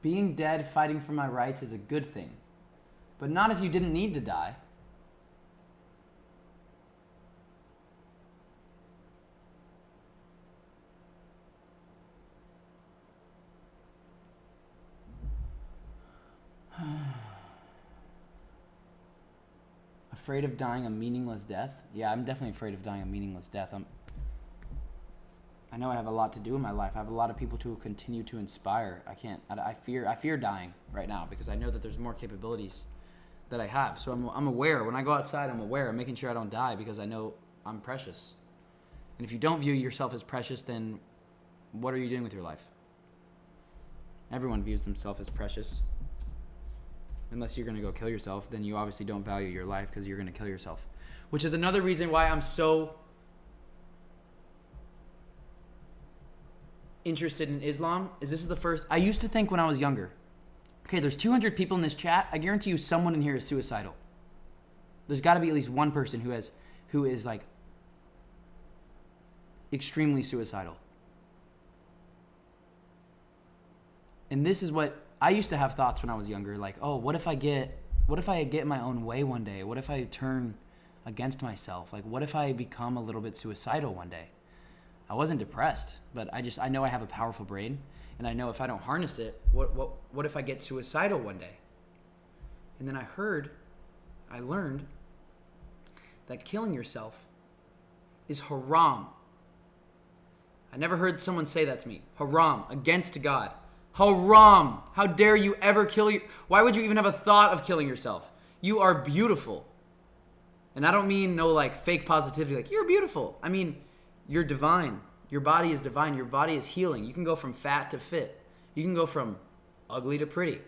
Being dead, fighting for my rights is a good thing, but not if you didn't need to die. Afraid of dying a meaningless death? Yeah, I'm definitely afraid of dying a meaningless death. I know I have a lot to do in my life. I have a lot of people to continue to inspire. I fear dying right now because I know that there's more capabilities that I have. So I'm aware. When I go outside, I'm aware. I'm making sure I don't die because I know I'm precious. And if you don't view yourself as precious, then what are you doing with your life? Everyone views themselves as precious. Unless you're going to go kill yourself, then you obviously don't value your life because you're going to kill yourself. Which is another reason why I'm so interested in Islam. This is the first. I used to think when I was younger, okay, there's 200 people in this chat. I guarantee you someone in here is suicidal. There's got to be at least one person who is like extremely suicidal. And this is what I used to have thoughts when I was younger, like, oh, what if I get my own way one day? What if I turn against myself? Like, what if I become a little bit suicidal one day? I wasn't depressed, but I know I have a powerful brain, and I know if I don't harness it, what if I get suicidal one day? And then I learned that killing yourself is haram. I never heard someone say that to me. Haram, against God. Haram. How dare you ever kill you? Why would you even have a thought of killing yourself? You are beautiful. And I don't mean no like fake positivity, like you're beautiful. I mean, you're divine. Your body is divine. Your body is healing. You can go from fat to fit. You can go from ugly to pretty.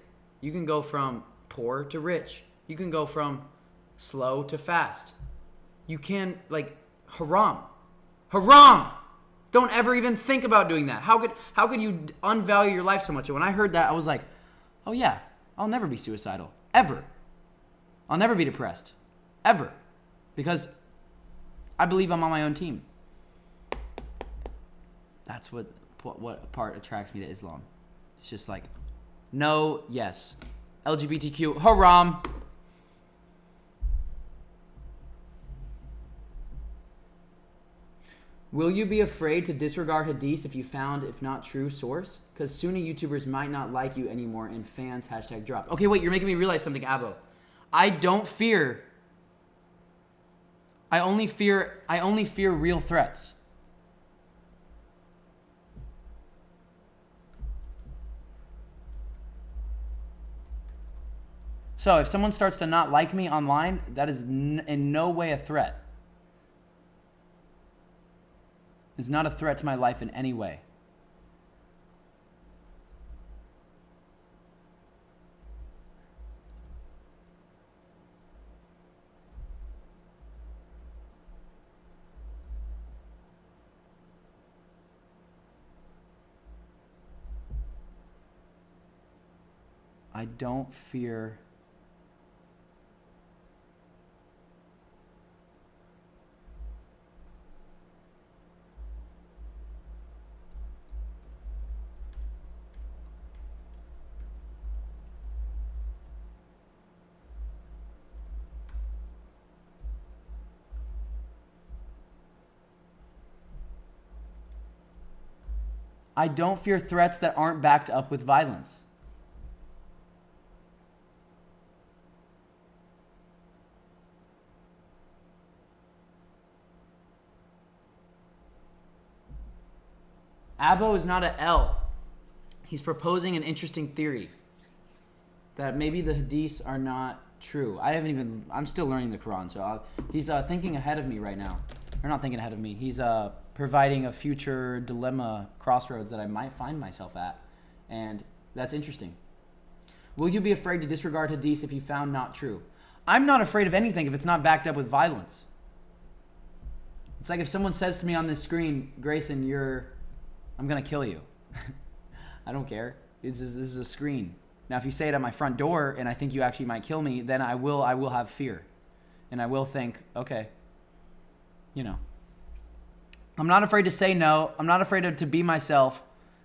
You can go from poor to rich. You can go from slow to fast. You can, like, haram. Haram! Don't ever even think about doing that. How could you unvalue your life so much? And when I heard that, I was like, oh yeah, I'll never be suicidal. Ever. I'll never be depressed. Ever. Because I believe I'm on my own team. That's what part attracts me to Islam. It's just like, no, yes. LGBTQ, haram. Will you be afraid to disregard hadith if you found, if not true, source? Because Sunni YouTubers might not like you anymore and fans hashtag drop. Okay, wait, you're making me realize something, Abo. I don't fear. I only fear real threats. So if someone starts to not like me online, that is in no way a threat. It's not a threat to my life in any way. I don't fear. I don't fear threats that aren't backed up with violence. Abo is not an L. He's proposing an interesting theory that maybe the hadiths are not true. I'm still learning the Quran, so he's thinking ahead of me right now. Or not thinking ahead of me. He's providing a future dilemma crossroads that I might find myself at. And that's interesting. Will you be afraid to disregard hadiths if you found not true? I'm not afraid of anything if it's not backed up with violence. It's like if someone says to me on this screen, Grayson, you're I'm gonna kill you. I don't care. This is a screen. Now, if you say it at my front door and I think you actually might kill me, then I will have fear. And I will think, okay, you know. I'm not afraid to say no. I'm not afraid to be myself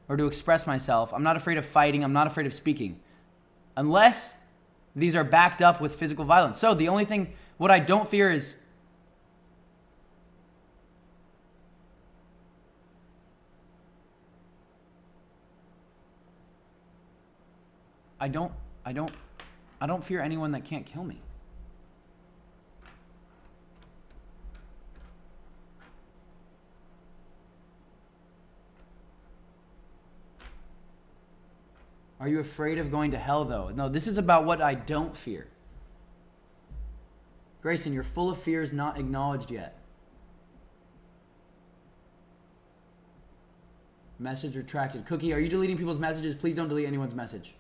or to express myself. I'm not afraid of fighting. I'm not afraid of speaking. Unless these are backed up with physical violence. So the only thing, what I don't fear is I don't fear anyone that can't kill me. Are you afraid of going to hell, though? No, this is about what I don't fear. Grayson, you're full of fears not acknowledged yet. Message retracted. Cookie, are you deleting people's messages? Please don't delete anyone's message.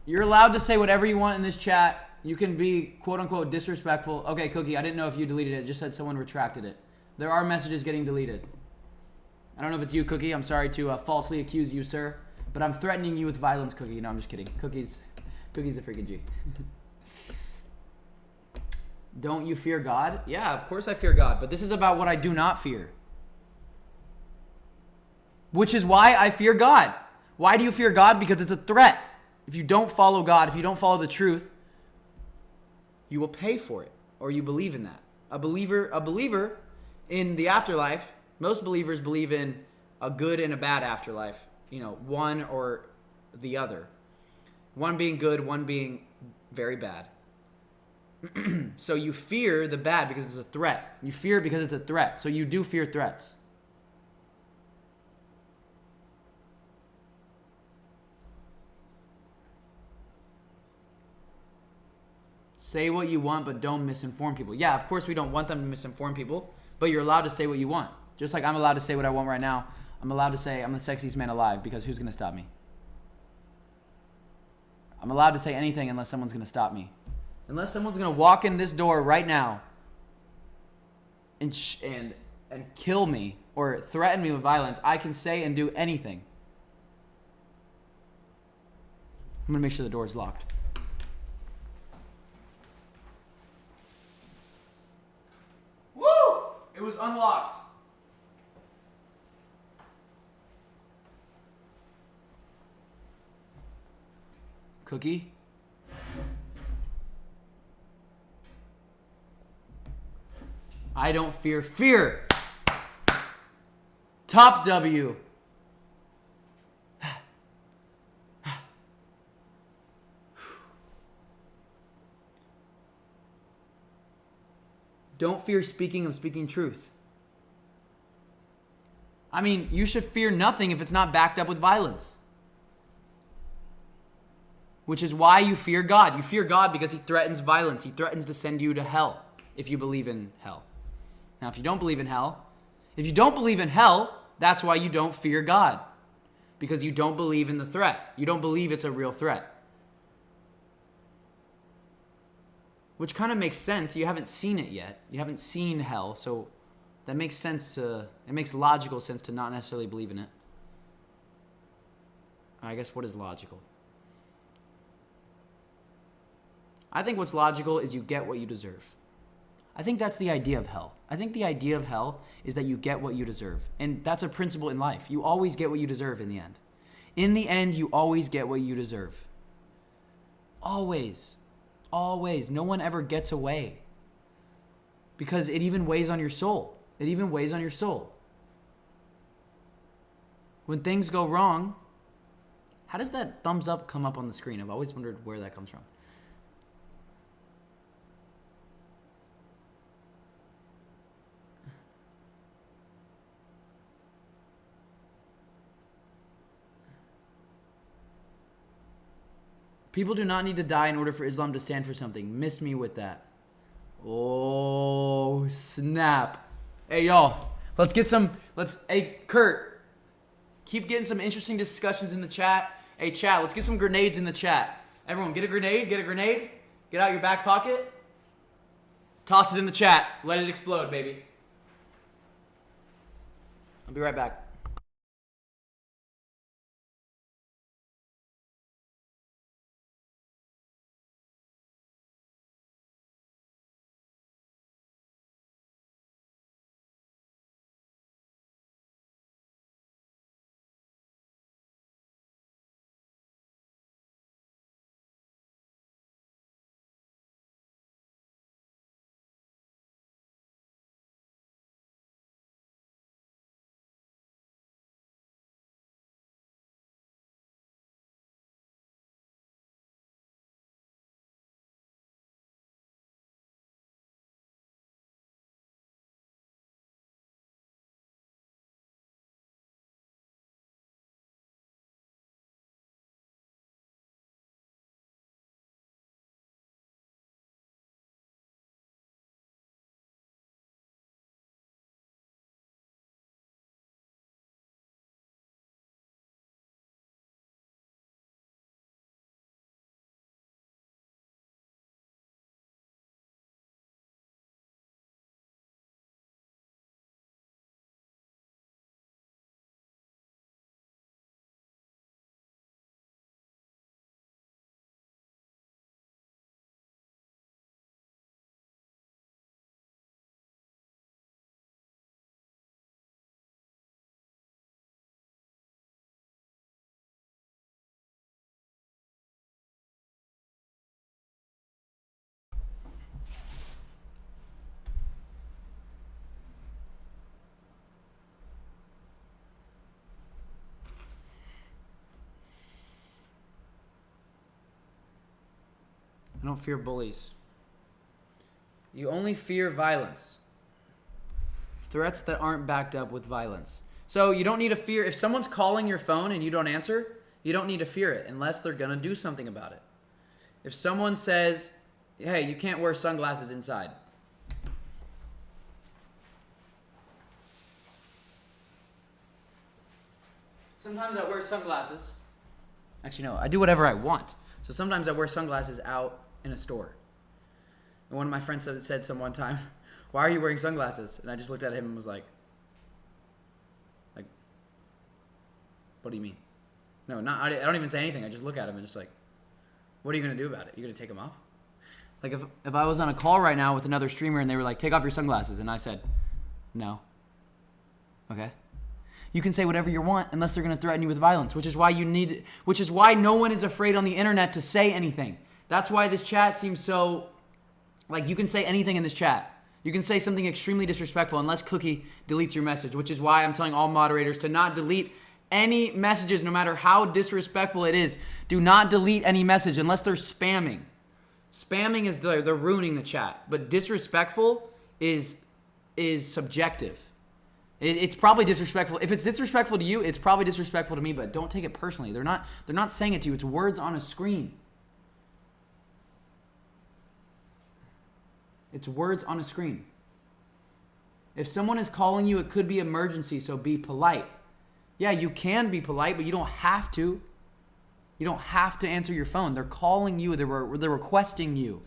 You're allowed to say whatever you want in this chat. You can be quote-unquote disrespectful. Okay, Cookie, I didn't know if you deleted it. It just said someone retracted it. There are messages getting deleted. I don't know if it's you, Cookie. I'm sorry to falsely accuse you, sir. But I'm threatening you with violence, Cookie. No, I'm just kidding. Cookie's a freaking G. Don't you fear God? Yeah, of course I fear God. But this is about what I do not fear. Which is why I fear God. Why do you fear God? Because it's a threat. If you don't follow God, if you don't follow the truth, you will pay for it, or you believe in that. A believer in the afterlife, most believers believe in a good and a bad afterlife, you know, one or the other. One being good, one being very bad. So you fear the bad because it's a threat. You fear it because it's a threat. So you do fear threats. Say what you want, but don't misinform people. Yeah, of course we don't want them to misinform people, but you're allowed to say what you want. Just like I'm allowed to say what I want right now. I'm allowed to say I'm the sexiest man alive because who's going to stop me? I'm allowed to say anything unless someone's going to stop me. Unless someone's going to walk in this door right now and kill me or threaten me with violence, I can say and do anything. I'm going to make sure the door is locked. It was unlocked. Cookie? I don't fear fear. Top W. Don't fear speaking of speaking truth. I mean, you should fear nothing if it's not backed up with violence. Which is why you fear God. You fear God because he threatens violence. He threatens to send you to hell if you believe in hell. Now, if you don't believe in hell, that's why you don't fear God. Because you don't believe in the threat. You don't believe it's a real threat. Which kind of makes sense. You haven't seen it yet. You haven't seen hell, so that makes sense it makes logical sense to not necessarily believe in it. I guess what is logical? I think what's logical is you get what you deserve. I think that's the idea of hell. I think the idea of hell is that you get what you deserve. And that's a principle in life. You always get what you deserve in the end. In the end, you always get what you deserve. Always. Always. No one ever gets away. Because it even weighs on your soul. It even weighs on your soul. When things go wrong, how does that thumbs up come up on the screen? I've always wondered where that comes from. People do not need to die in order for Islam to stand for something. Miss me with that. Oh, snap. Hey, y'all. Hey, Kurt. Keep getting some interesting discussions in the chat. Hey, chat, let's get some grenades in the chat. Everyone, get a grenade, get a grenade. Get out your back pocket. Toss it in the chat. Let it explode, baby. I'll be right back. I don't fear bullies. You only fear violence. Threats that aren't backed up with violence. So you don't need to fear, if someone's calling your phone and you don't answer, you don't need to fear it unless they're gonna do something about it. If someone says, hey, you can't wear sunglasses inside. Sometimes I wear sunglasses. Actually, no, I do whatever I want. So sometimes I wear sunglasses out in a store. And one of my friends said some one time, why are you wearing sunglasses? And I just looked at him and was like, what do you mean? No, I don't even say anything. I just look at him and just like, what are you going to do about it? You going to take them off? Like if I was on a call right now with another streamer and they were like, take off your sunglasses. And I said, no. Okay. You can say whatever you want unless they're going to threaten you with violence, which is why no one is afraid on the internet to say anything. That's why this chat seems so, like, you can say anything in this chat. You can say something extremely disrespectful unless Cookie deletes your message, which is why I'm telling all moderators to not delete any messages, no matter how disrespectful it is. Do not delete any message unless they're spamming. Spamming is they're ruining the chat, but disrespectful is subjective. It's probably disrespectful. If it's disrespectful to you, it's probably disrespectful to me, but don't take it personally. They're not saying it to you. It's words on a screen. It's words on a screen. If someone is calling you, it could be emergency, so be polite. Yeah, you can be polite, but you don't have to. You don't have to answer your phone. They're calling you. They're requesting you.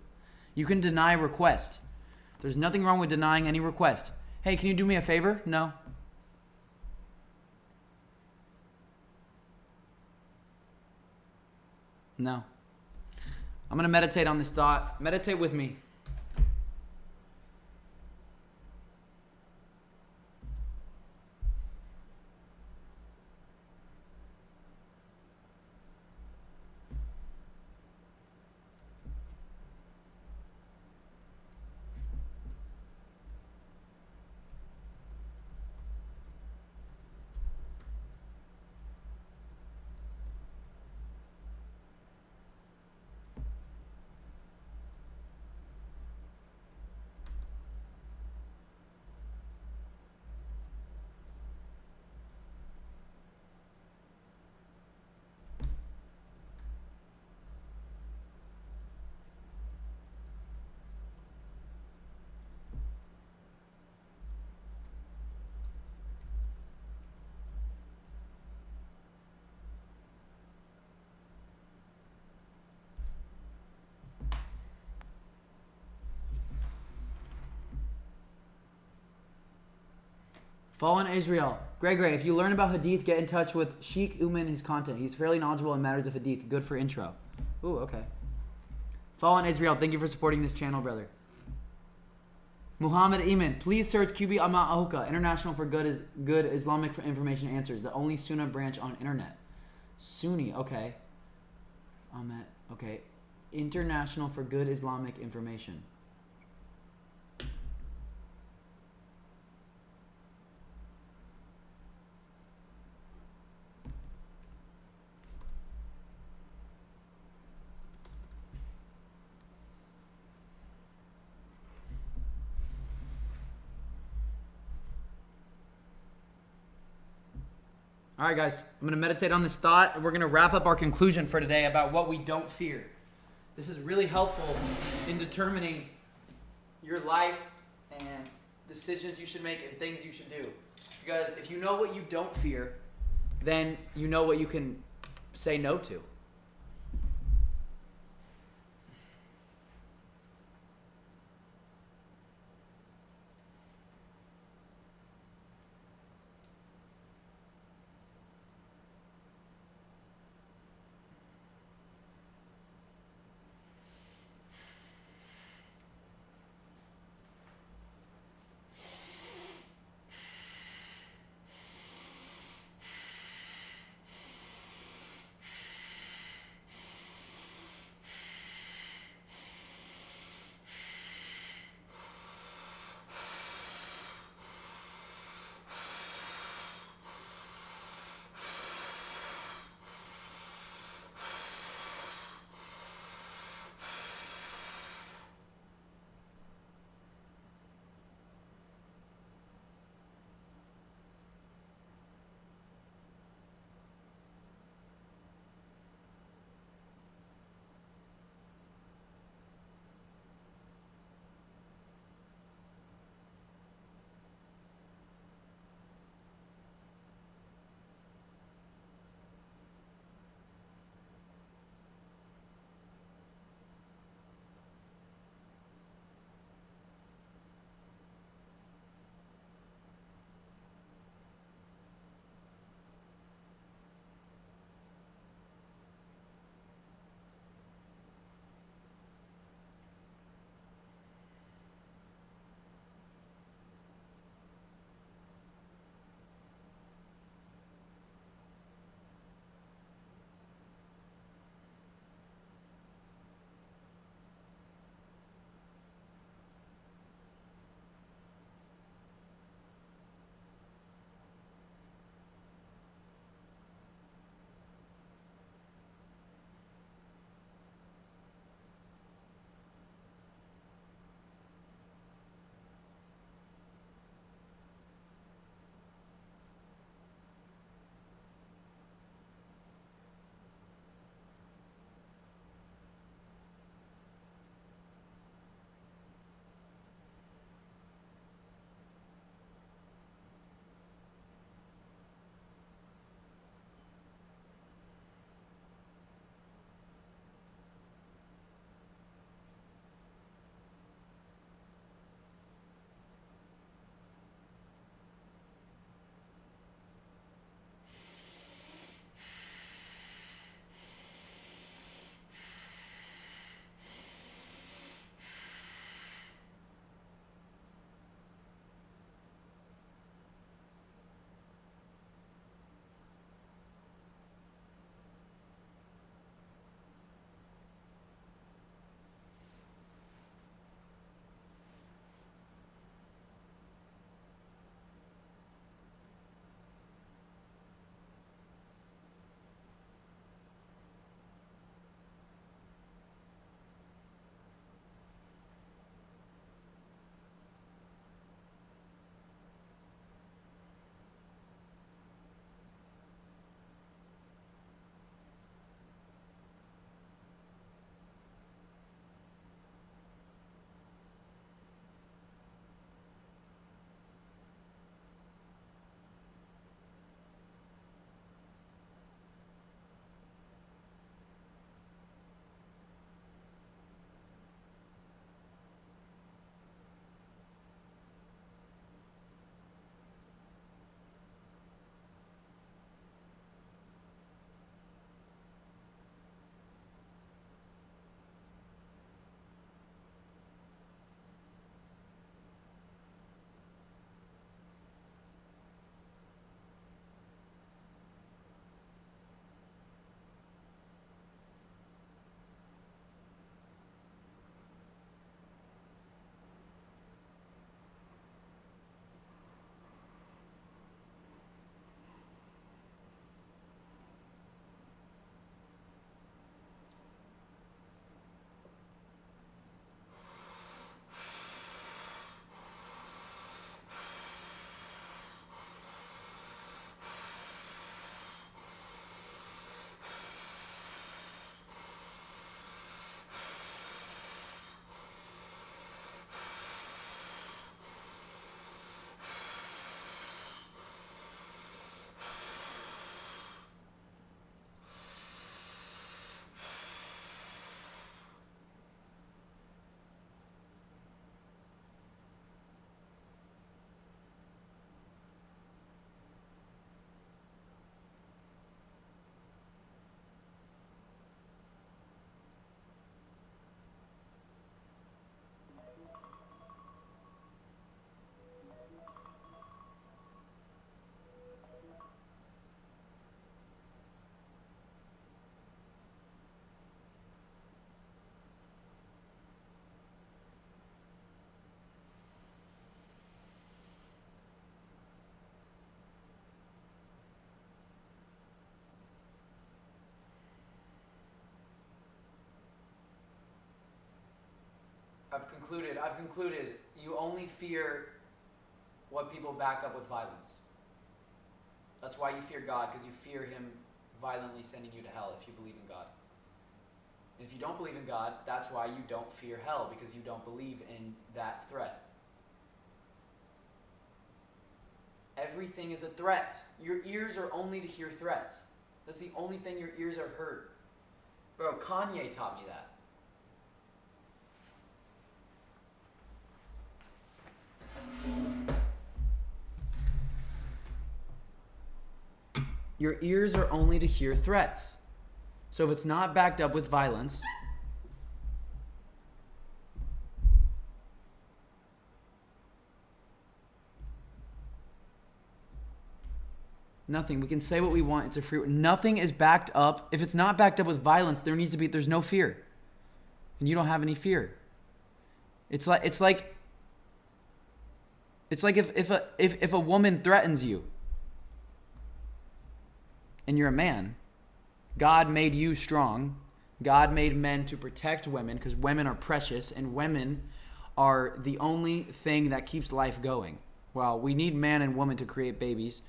You can deny request. There's nothing wrong with denying any request. Hey, can you do me a favor? No. No. I'm going to meditate on this thought. Meditate with me. Fallen Israel. Gregory, if you learn about Hadith, get in touch with Sheikh Uman, his content. He's fairly knowledgeable in matters of Hadith. Good for intro. Ooh, okay. Fallen Israel, thank you for supporting this channel, brother. Muhammad Iman, please search QB Ama Ahoka, International for Good Islamic Information Answers, the only Sunnah branch on internet. Sunni, okay. Ahmed, okay. International for Good Islamic Information. All right, guys, I'm going to meditate on this thought, and we're going to wrap up our conclusion for today about what we don't fear. This is really helpful in determining your life and decisions you should make and things you should do. Because if you know what you don't fear, then you know what you can say no to. I've concluded. You only fear what people back up with violence. That's why you fear God, because you fear him violently sending you to hell if you believe in God. And if you don't believe in God, that's why you don't fear hell, because you don't believe in that threat. Everything is a threat. Your ears are only to hear threats. That's the only thing your ears are heard. Bro, Kanye taught me that. Your ears are only to hear threats. So if it's not backed up with violence, nothing. We can say what we want. It's a free. Nothing is backed up. If it's not backed up with violence, there's no fear, and you don't have any fear. It's like if a woman threatens you, and you're a man, God made you strong. God made men to protect women because women are precious and women are the only thing that keeps life going. Well, we need man and woman to create babies.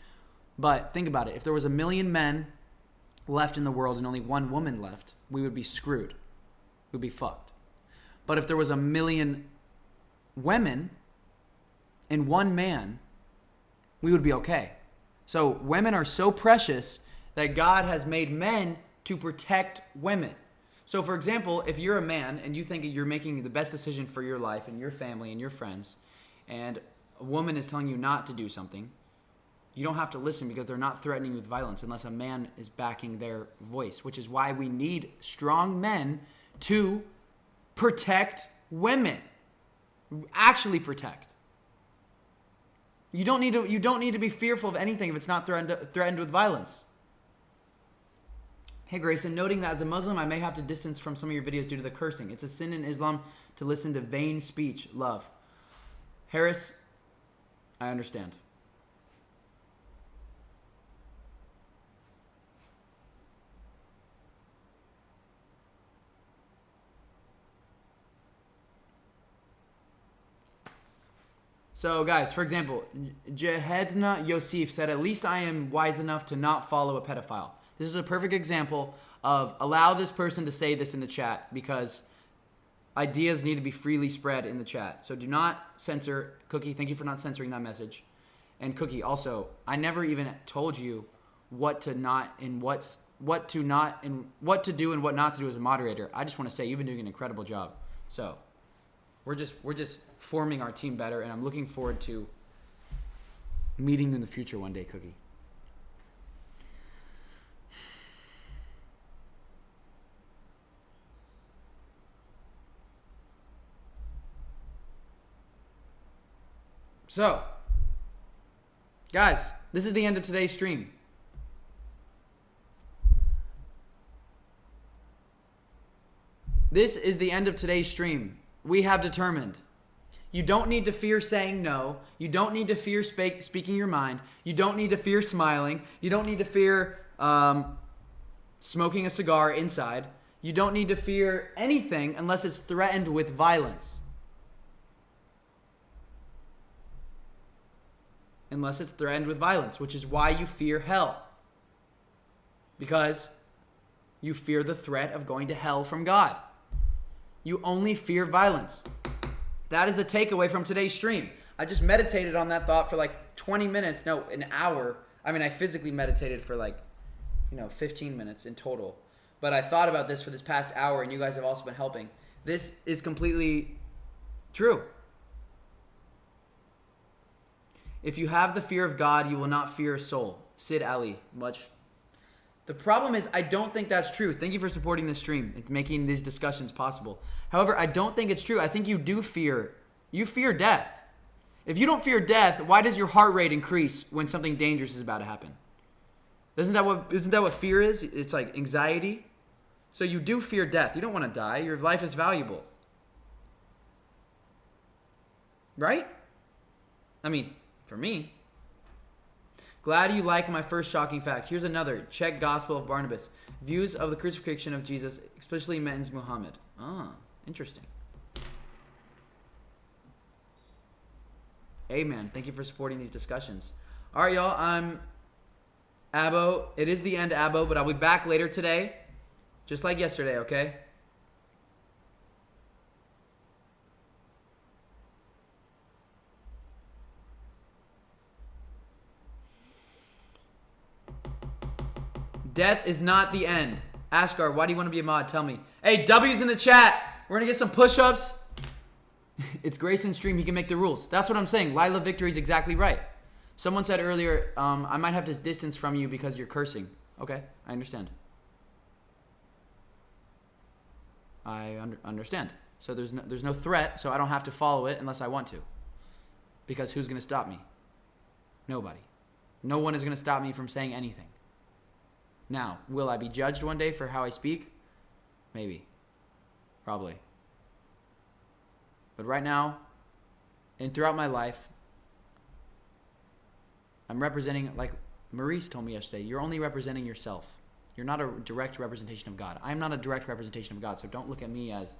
But think about it. If there was 1 million men left in the world and only one woman left, we would be screwed. We'd be fucked. But if there was 1 million women and one man, we would be okay. So women are so precious that God has made men to protect women. So for example, if you're a man and you think you're making the best decision for your life and your family and your friends, and a woman is telling you not to do something, you don't have to listen because they're not threatening you with violence unless a man is backing their voice, which is why we need strong men to protect women. Actually protect. You don't need to be fearful of anything if it's not threatened with violence. Hey Grayson, noting that as a Muslim, I may have to distance from some of your videos due to the cursing. It's a sin in Islam to listen to vain speech. Love. Harris, I understand. So guys, for example, Jehedna Yosef said, at least I am wise enough to not follow a pedophile. This is a perfect example of allow this person to say this in the chat because ideas need to be freely spread in the chat. So do not censor. Cookie, thank you for not censoring that message. And Cookie, also, I never even told you what to not and what to do and what not to do as a moderator. I just want to say you've been doing an incredible job. So we're just forming our team better, and I'm looking forward to meeting you in the future one day, Cookie. So, guys, this is the end of today's stream. This is the end of today's stream. We have determined. You don't need to fear saying no. You don't need to fear speaking your mind. You don't need to fear smiling. You don't need to fear smoking a cigar inside. You don't need to fear anything unless it's threatened with violence. Unless it's threatened with violence, which is why you fear hell. Because you fear the threat of going to hell from God. You only fear violence. That is the takeaway from today's stream. I just meditated on that thought for like 20 minutes. No, an hour. I mean, I physically meditated for 15 minutes in total. But I thought about this for this past hour, and you guys have also been helping. This is completely true. If you have the fear of God, you will not fear a soul. Sid Ali, much. The problem is, I don't think that's true. Thank you for supporting this stream and making these discussions possible. However, I don't think it's true. I think you fear death. If you don't fear death, why does your heart rate increase when something dangerous is about to happen? Isn't that what fear is? It's like anxiety. So you do fear death. You don't want to die. Your life is valuable. Right? I mean, for me. Glad you like my first shocking fact. Here's another. Check Gospel of Barnabas. Views of the crucifixion of Jesus explicitly mentions Muhammad. Ah, interesting. Amen. Thank you for supporting these discussions. All right, y'all. I'm Abo. It is the end, Abo, but I'll be back later today, just like yesterday, okay? Death is not the end. Ashgar, why do you want to be a mod? Tell me. Hey, W's in the chat. We're going to get some push-ups. It's Grayson's stream. He can make the rules. That's what I'm saying. Lila Victory is exactly right. Someone said earlier, I might have to distance from you because you're cursing. Okay, I understand. I understand. So there's no threat, so I don't have to follow it unless I want to. Because who's going to stop me? Nobody. No one is going to stop me from saying anything. Now, will I be judged one day for how I speak? Maybe. Probably. But right now, and throughout my life, I'm representing, like Maurice told me yesterday, you're only representing yourself. You're not a direct representation of God. I'm not a direct representation of God, so don't look at me as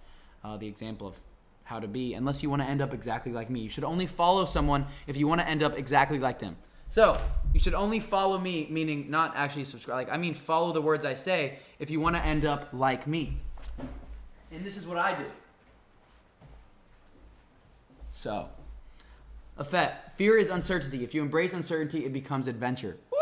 the example of how to be, unless you want to end up exactly like me. You should only follow someone if you want to end up exactly like them. So, you should only follow me, meaning not actually subscribe. Like, I mean follow the words I say if you want to end up like me. And this is what I do. So, Afet, fear is uncertainty. If you embrace uncertainty, it becomes adventure. Woo!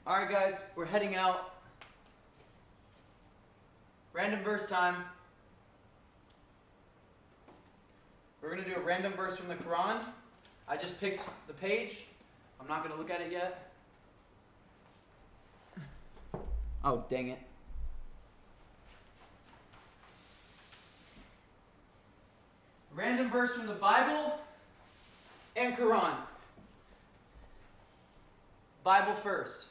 All right, guys, we're heading out. Random verse time. We're going to do a random verse from the Quran. I just picked the page. I'm not going to look at it yet. Oh, dang it. Random verse from the Bible and Quran. Bible first.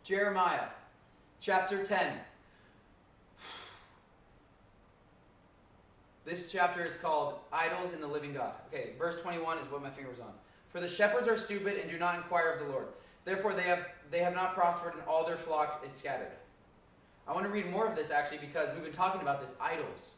Jeremiah, chapter 10. This chapter is called Idols in the Living God. Okay, verse 21 is what my finger was on. For the shepherds are stupid and do not inquire of the Lord. Therefore they have not prospered, and all their flocks is scattered. I want to read more of this, actually, because we've been talking about this, idols.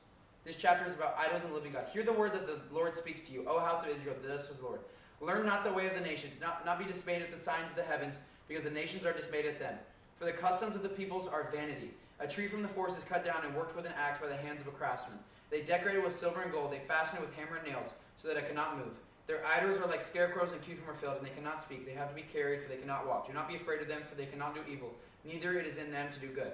This chapter is about idols in the living God. Hear the word that the Lord speaks to you, O house of Israel, thus says the Lord. Learn not the way of the nations, not be dismayed at the signs of the heavens, because the nations are dismayed at them. For the customs of the peoples are vanity. A tree from the forest is cut down and worked with an axe by the hands of a craftsman. They decorate it with silver and gold. They fasten it with hammer and nails, so that it cannot move. Their idols are like scarecrows in cucumber field, and they cannot speak. They have to be carried, for they cannot walk. Do not be afraid of them, for they cannot do evil. Neither it is in them to do good.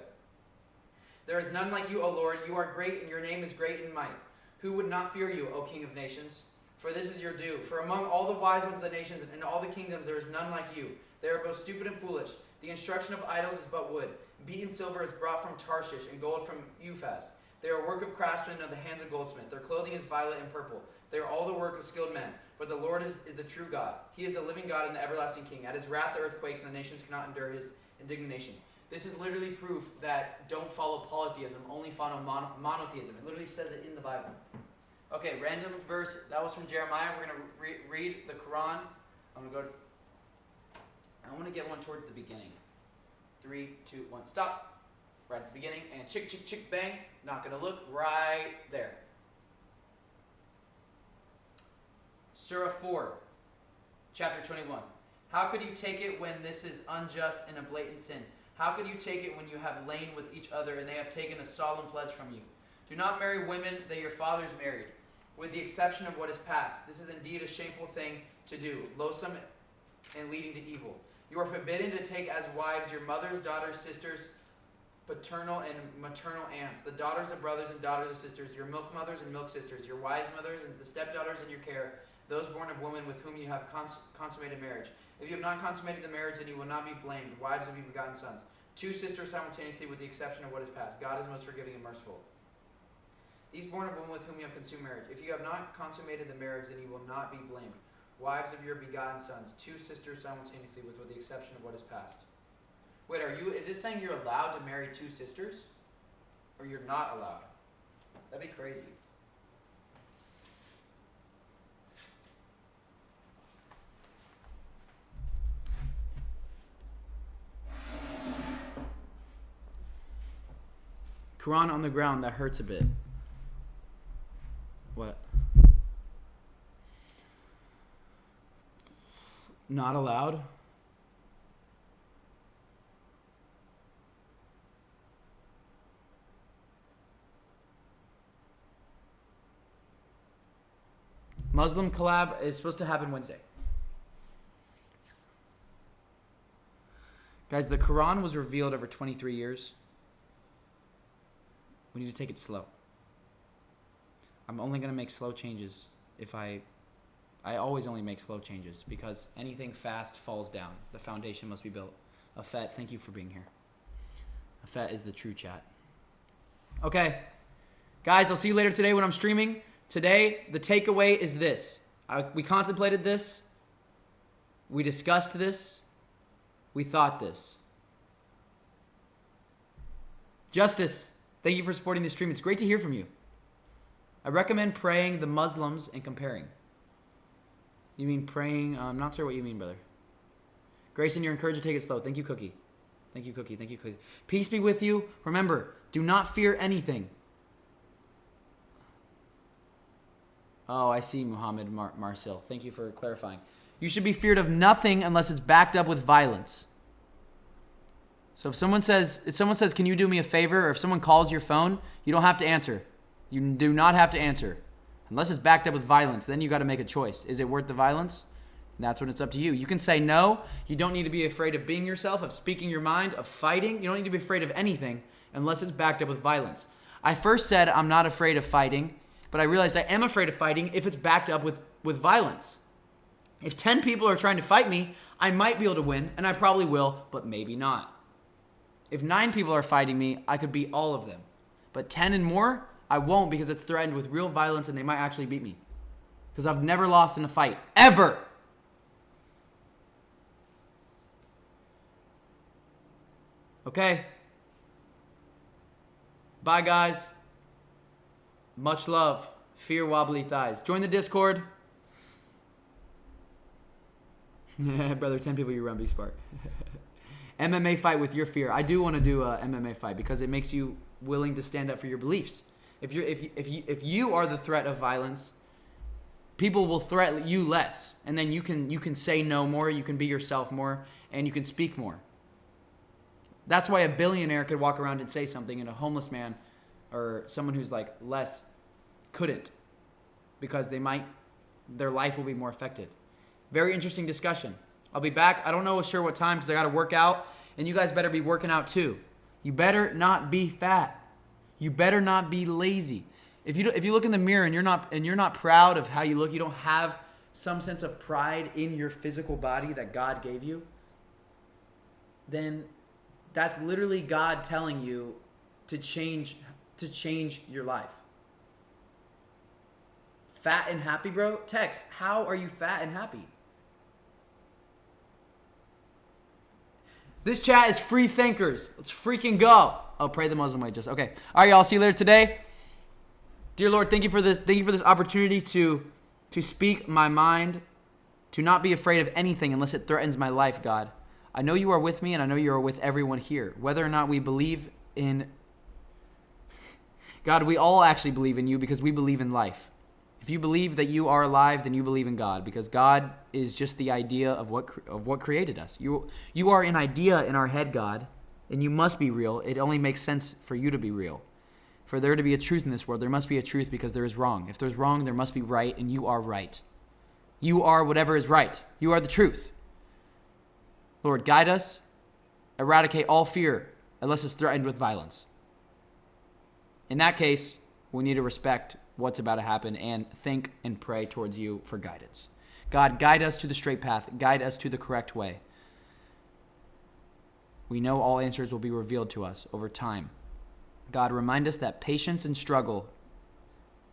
There is none like you, O Lord. You are great, and your name is great in might. Who would not fear you, O King of nations? For this is your due. For among all the wise ones of the nations and all the kingdoms, there is none like you. They are both stupid and foolish. The instruction of idols is but wood. Beaten silver is brought from Tarshish, and gold from Uphaz. They are a work of craftsmen of the hands of goldsmith. Their clothing is violet and purple. They are all the work of skilled men. But the Lord is the true God. He is the living God and the everlasting King. At his wrath the earth quakes, and the nations cannot endure his indignation. This is literally proof that don't follow polytheism, only follow monotheism. It literally says it in the Bible. Okay, random verse. That was from Jeremiah. We're going to read the Quran. I'm going to go. I want to get one towards the beginning. 3, 2, 1, stop. Right at the beginning. And chick, chick, chick, bang. Not going to look. Right there. Surah 4, chapter 21. How could you take it when this is unjust and a blatant sin? How could you take it when you have lain with each other and they have taken a solemn pledge from you? Do not marry women that your fathers married, with the exception of what is past. This is indeed a shameful thing to do, loathsome and leading to evil. You are forbidden to take as wives your mother's daughters, sisters, paternal and maternal aunts, the daughters of brothers and daughters of sisters, your milk mothers and milk sisters, your wives' mothers and the stepdaughters in your care, those born of women with whom you have consummated marriage. If you have not consummated the marriage, then you will not be blamed, wives of your begotten sons. 2 sisters simultaneously, with the exception of what is past. God is most forgiving and merciful. These born of women with whom you have consumed marriage. If you have not consummated the marriage, then you will not be blamed. Wives of your begotten sons, 2 sisters simultaneously, with the exception of what is past. Wait, is this saying you're allowed to marry 2 sisters? Or you're not allowed? That'd be crazy. Quran on the ground, that hurts a bit. What? Not allowed? Muslim collab is supposed to happen Wednesday. Guys, the Quran was revealed over 23 years. We need to take it slow. I'm only going to make slow changes if I always only make slow changes because anything fast falls down. The foundation must be built. Afet, thank you for being here. Afet is the true chat. Okay. Guys, I'll see you later today when I'm streaming. Today, the takeaway is this. We contemplated this. We discussed this. We thought this. Justice, thank you for supporting the stream. It's great to hear from you. I recommend praying the Muslims and comparing. You mean praying? I'm not sure what you mean, brother. Grayson, you're encouraged to take it slow. Thank you, Cookie. Thank you, Cookie. Thank you, Cookie. Peace be with you. Remember, do not fear anything. Oh, I see, Muhammad Marcel. Thank you for clarifying. You should be feared of nothing unless it's backed up with violence. So if someone says, can you do me a favor? Or if someone calls your phone, you don't have to answer. You do not have to answer. Unless it's backed up with violence, then you got to make a choice. Is it worth the violence? And that's when it's up to you. You can say no. You don't need to be afraid of being yourself, of speaking your mind, of fighting. You don't need to be afraid of anything unless it's backed up with violence. I first said I'm not afraid of fighting, but I realized I am afraid of fighting if it's backed up with violence. If 10 people are trying to fight me, I might be able to win, and I probably will, but maybe not. If 9 people are fighting me, I could beat all of them. But 10 and more, I won't because it's threatened with real violence and they might actually beat me. Because I've never lost in a fight. Ever! Okay. Bye, guys. Much love. Fear wobbly thighs. Join the Discord. Brother, 10 people you run, be smart. MMA fight with your fear. I do want to do a MMA fight because it makes you willing to stand up for your beliefs. If you are the threat of violence, people will threaten you less, and then you can say no more, you can be yourself more, and you can speak more. That's why a billionaire could walk around and say something, and a homeless man or someone who's like less couldn't, because their life will be more affected. Very interesting discussion. I'll be back. I don't know sure what time because I got to work out, and you guys better be working out too. You better not be fat. You better not be lazy. If you look in the mirror and you're not proud of how you look, you don't have some sense of pride in your physical body that God gave you, then that's literally God telling you to change your life. Fat and happy, bro? Text, how are you fat and happy? This chat is free thinkers. Let's freaking go. Oh, pray the Muslim way. Just okay. All right, y'all. See you later today. Dear Lord, thank you for this. Thank you for this opportunity to speak my mind, to not be afraid of anything unless it threatens my life, God. I know you are with me, and I know you are with everyone here. Whether or not we believe in God, we all actually believe in you because we believe in life. If you believe that you are alive, then you believe in God, because God is just the idea of what created us. You are an idea in our head, God, and you must be real. It only makes sense for you to be real. For there to be a truth in this world, there must be a truth because there is wrong. If there's wrong, there must be right, and you are right. You are whatever is right. You are the truth. Lord, guide us. Eradicate all fear unless it's threatened with violence. In that case, we need to respect what's about to happen and think and pray towards you for guidance. God, guide us to the straight path. Guide us to the correct way. We know all answers will be revealed to us over time. God, remind us that patience and struggle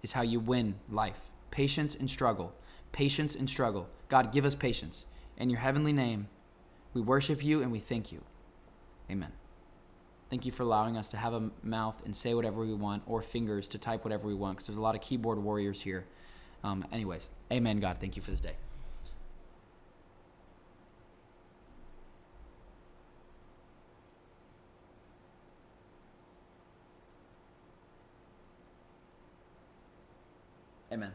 is how you win life. Patience and struggle. Patience and struggle. God, give us patience. In your heavenly name, we worship you and we thank you. Amen. Thank you for allowing us to have a mouth and say whatever we want, or fingers to type whatever we want, because there's a lot of keyboard warriors here. Anyways, amen, God. Thank you for this day. Amen.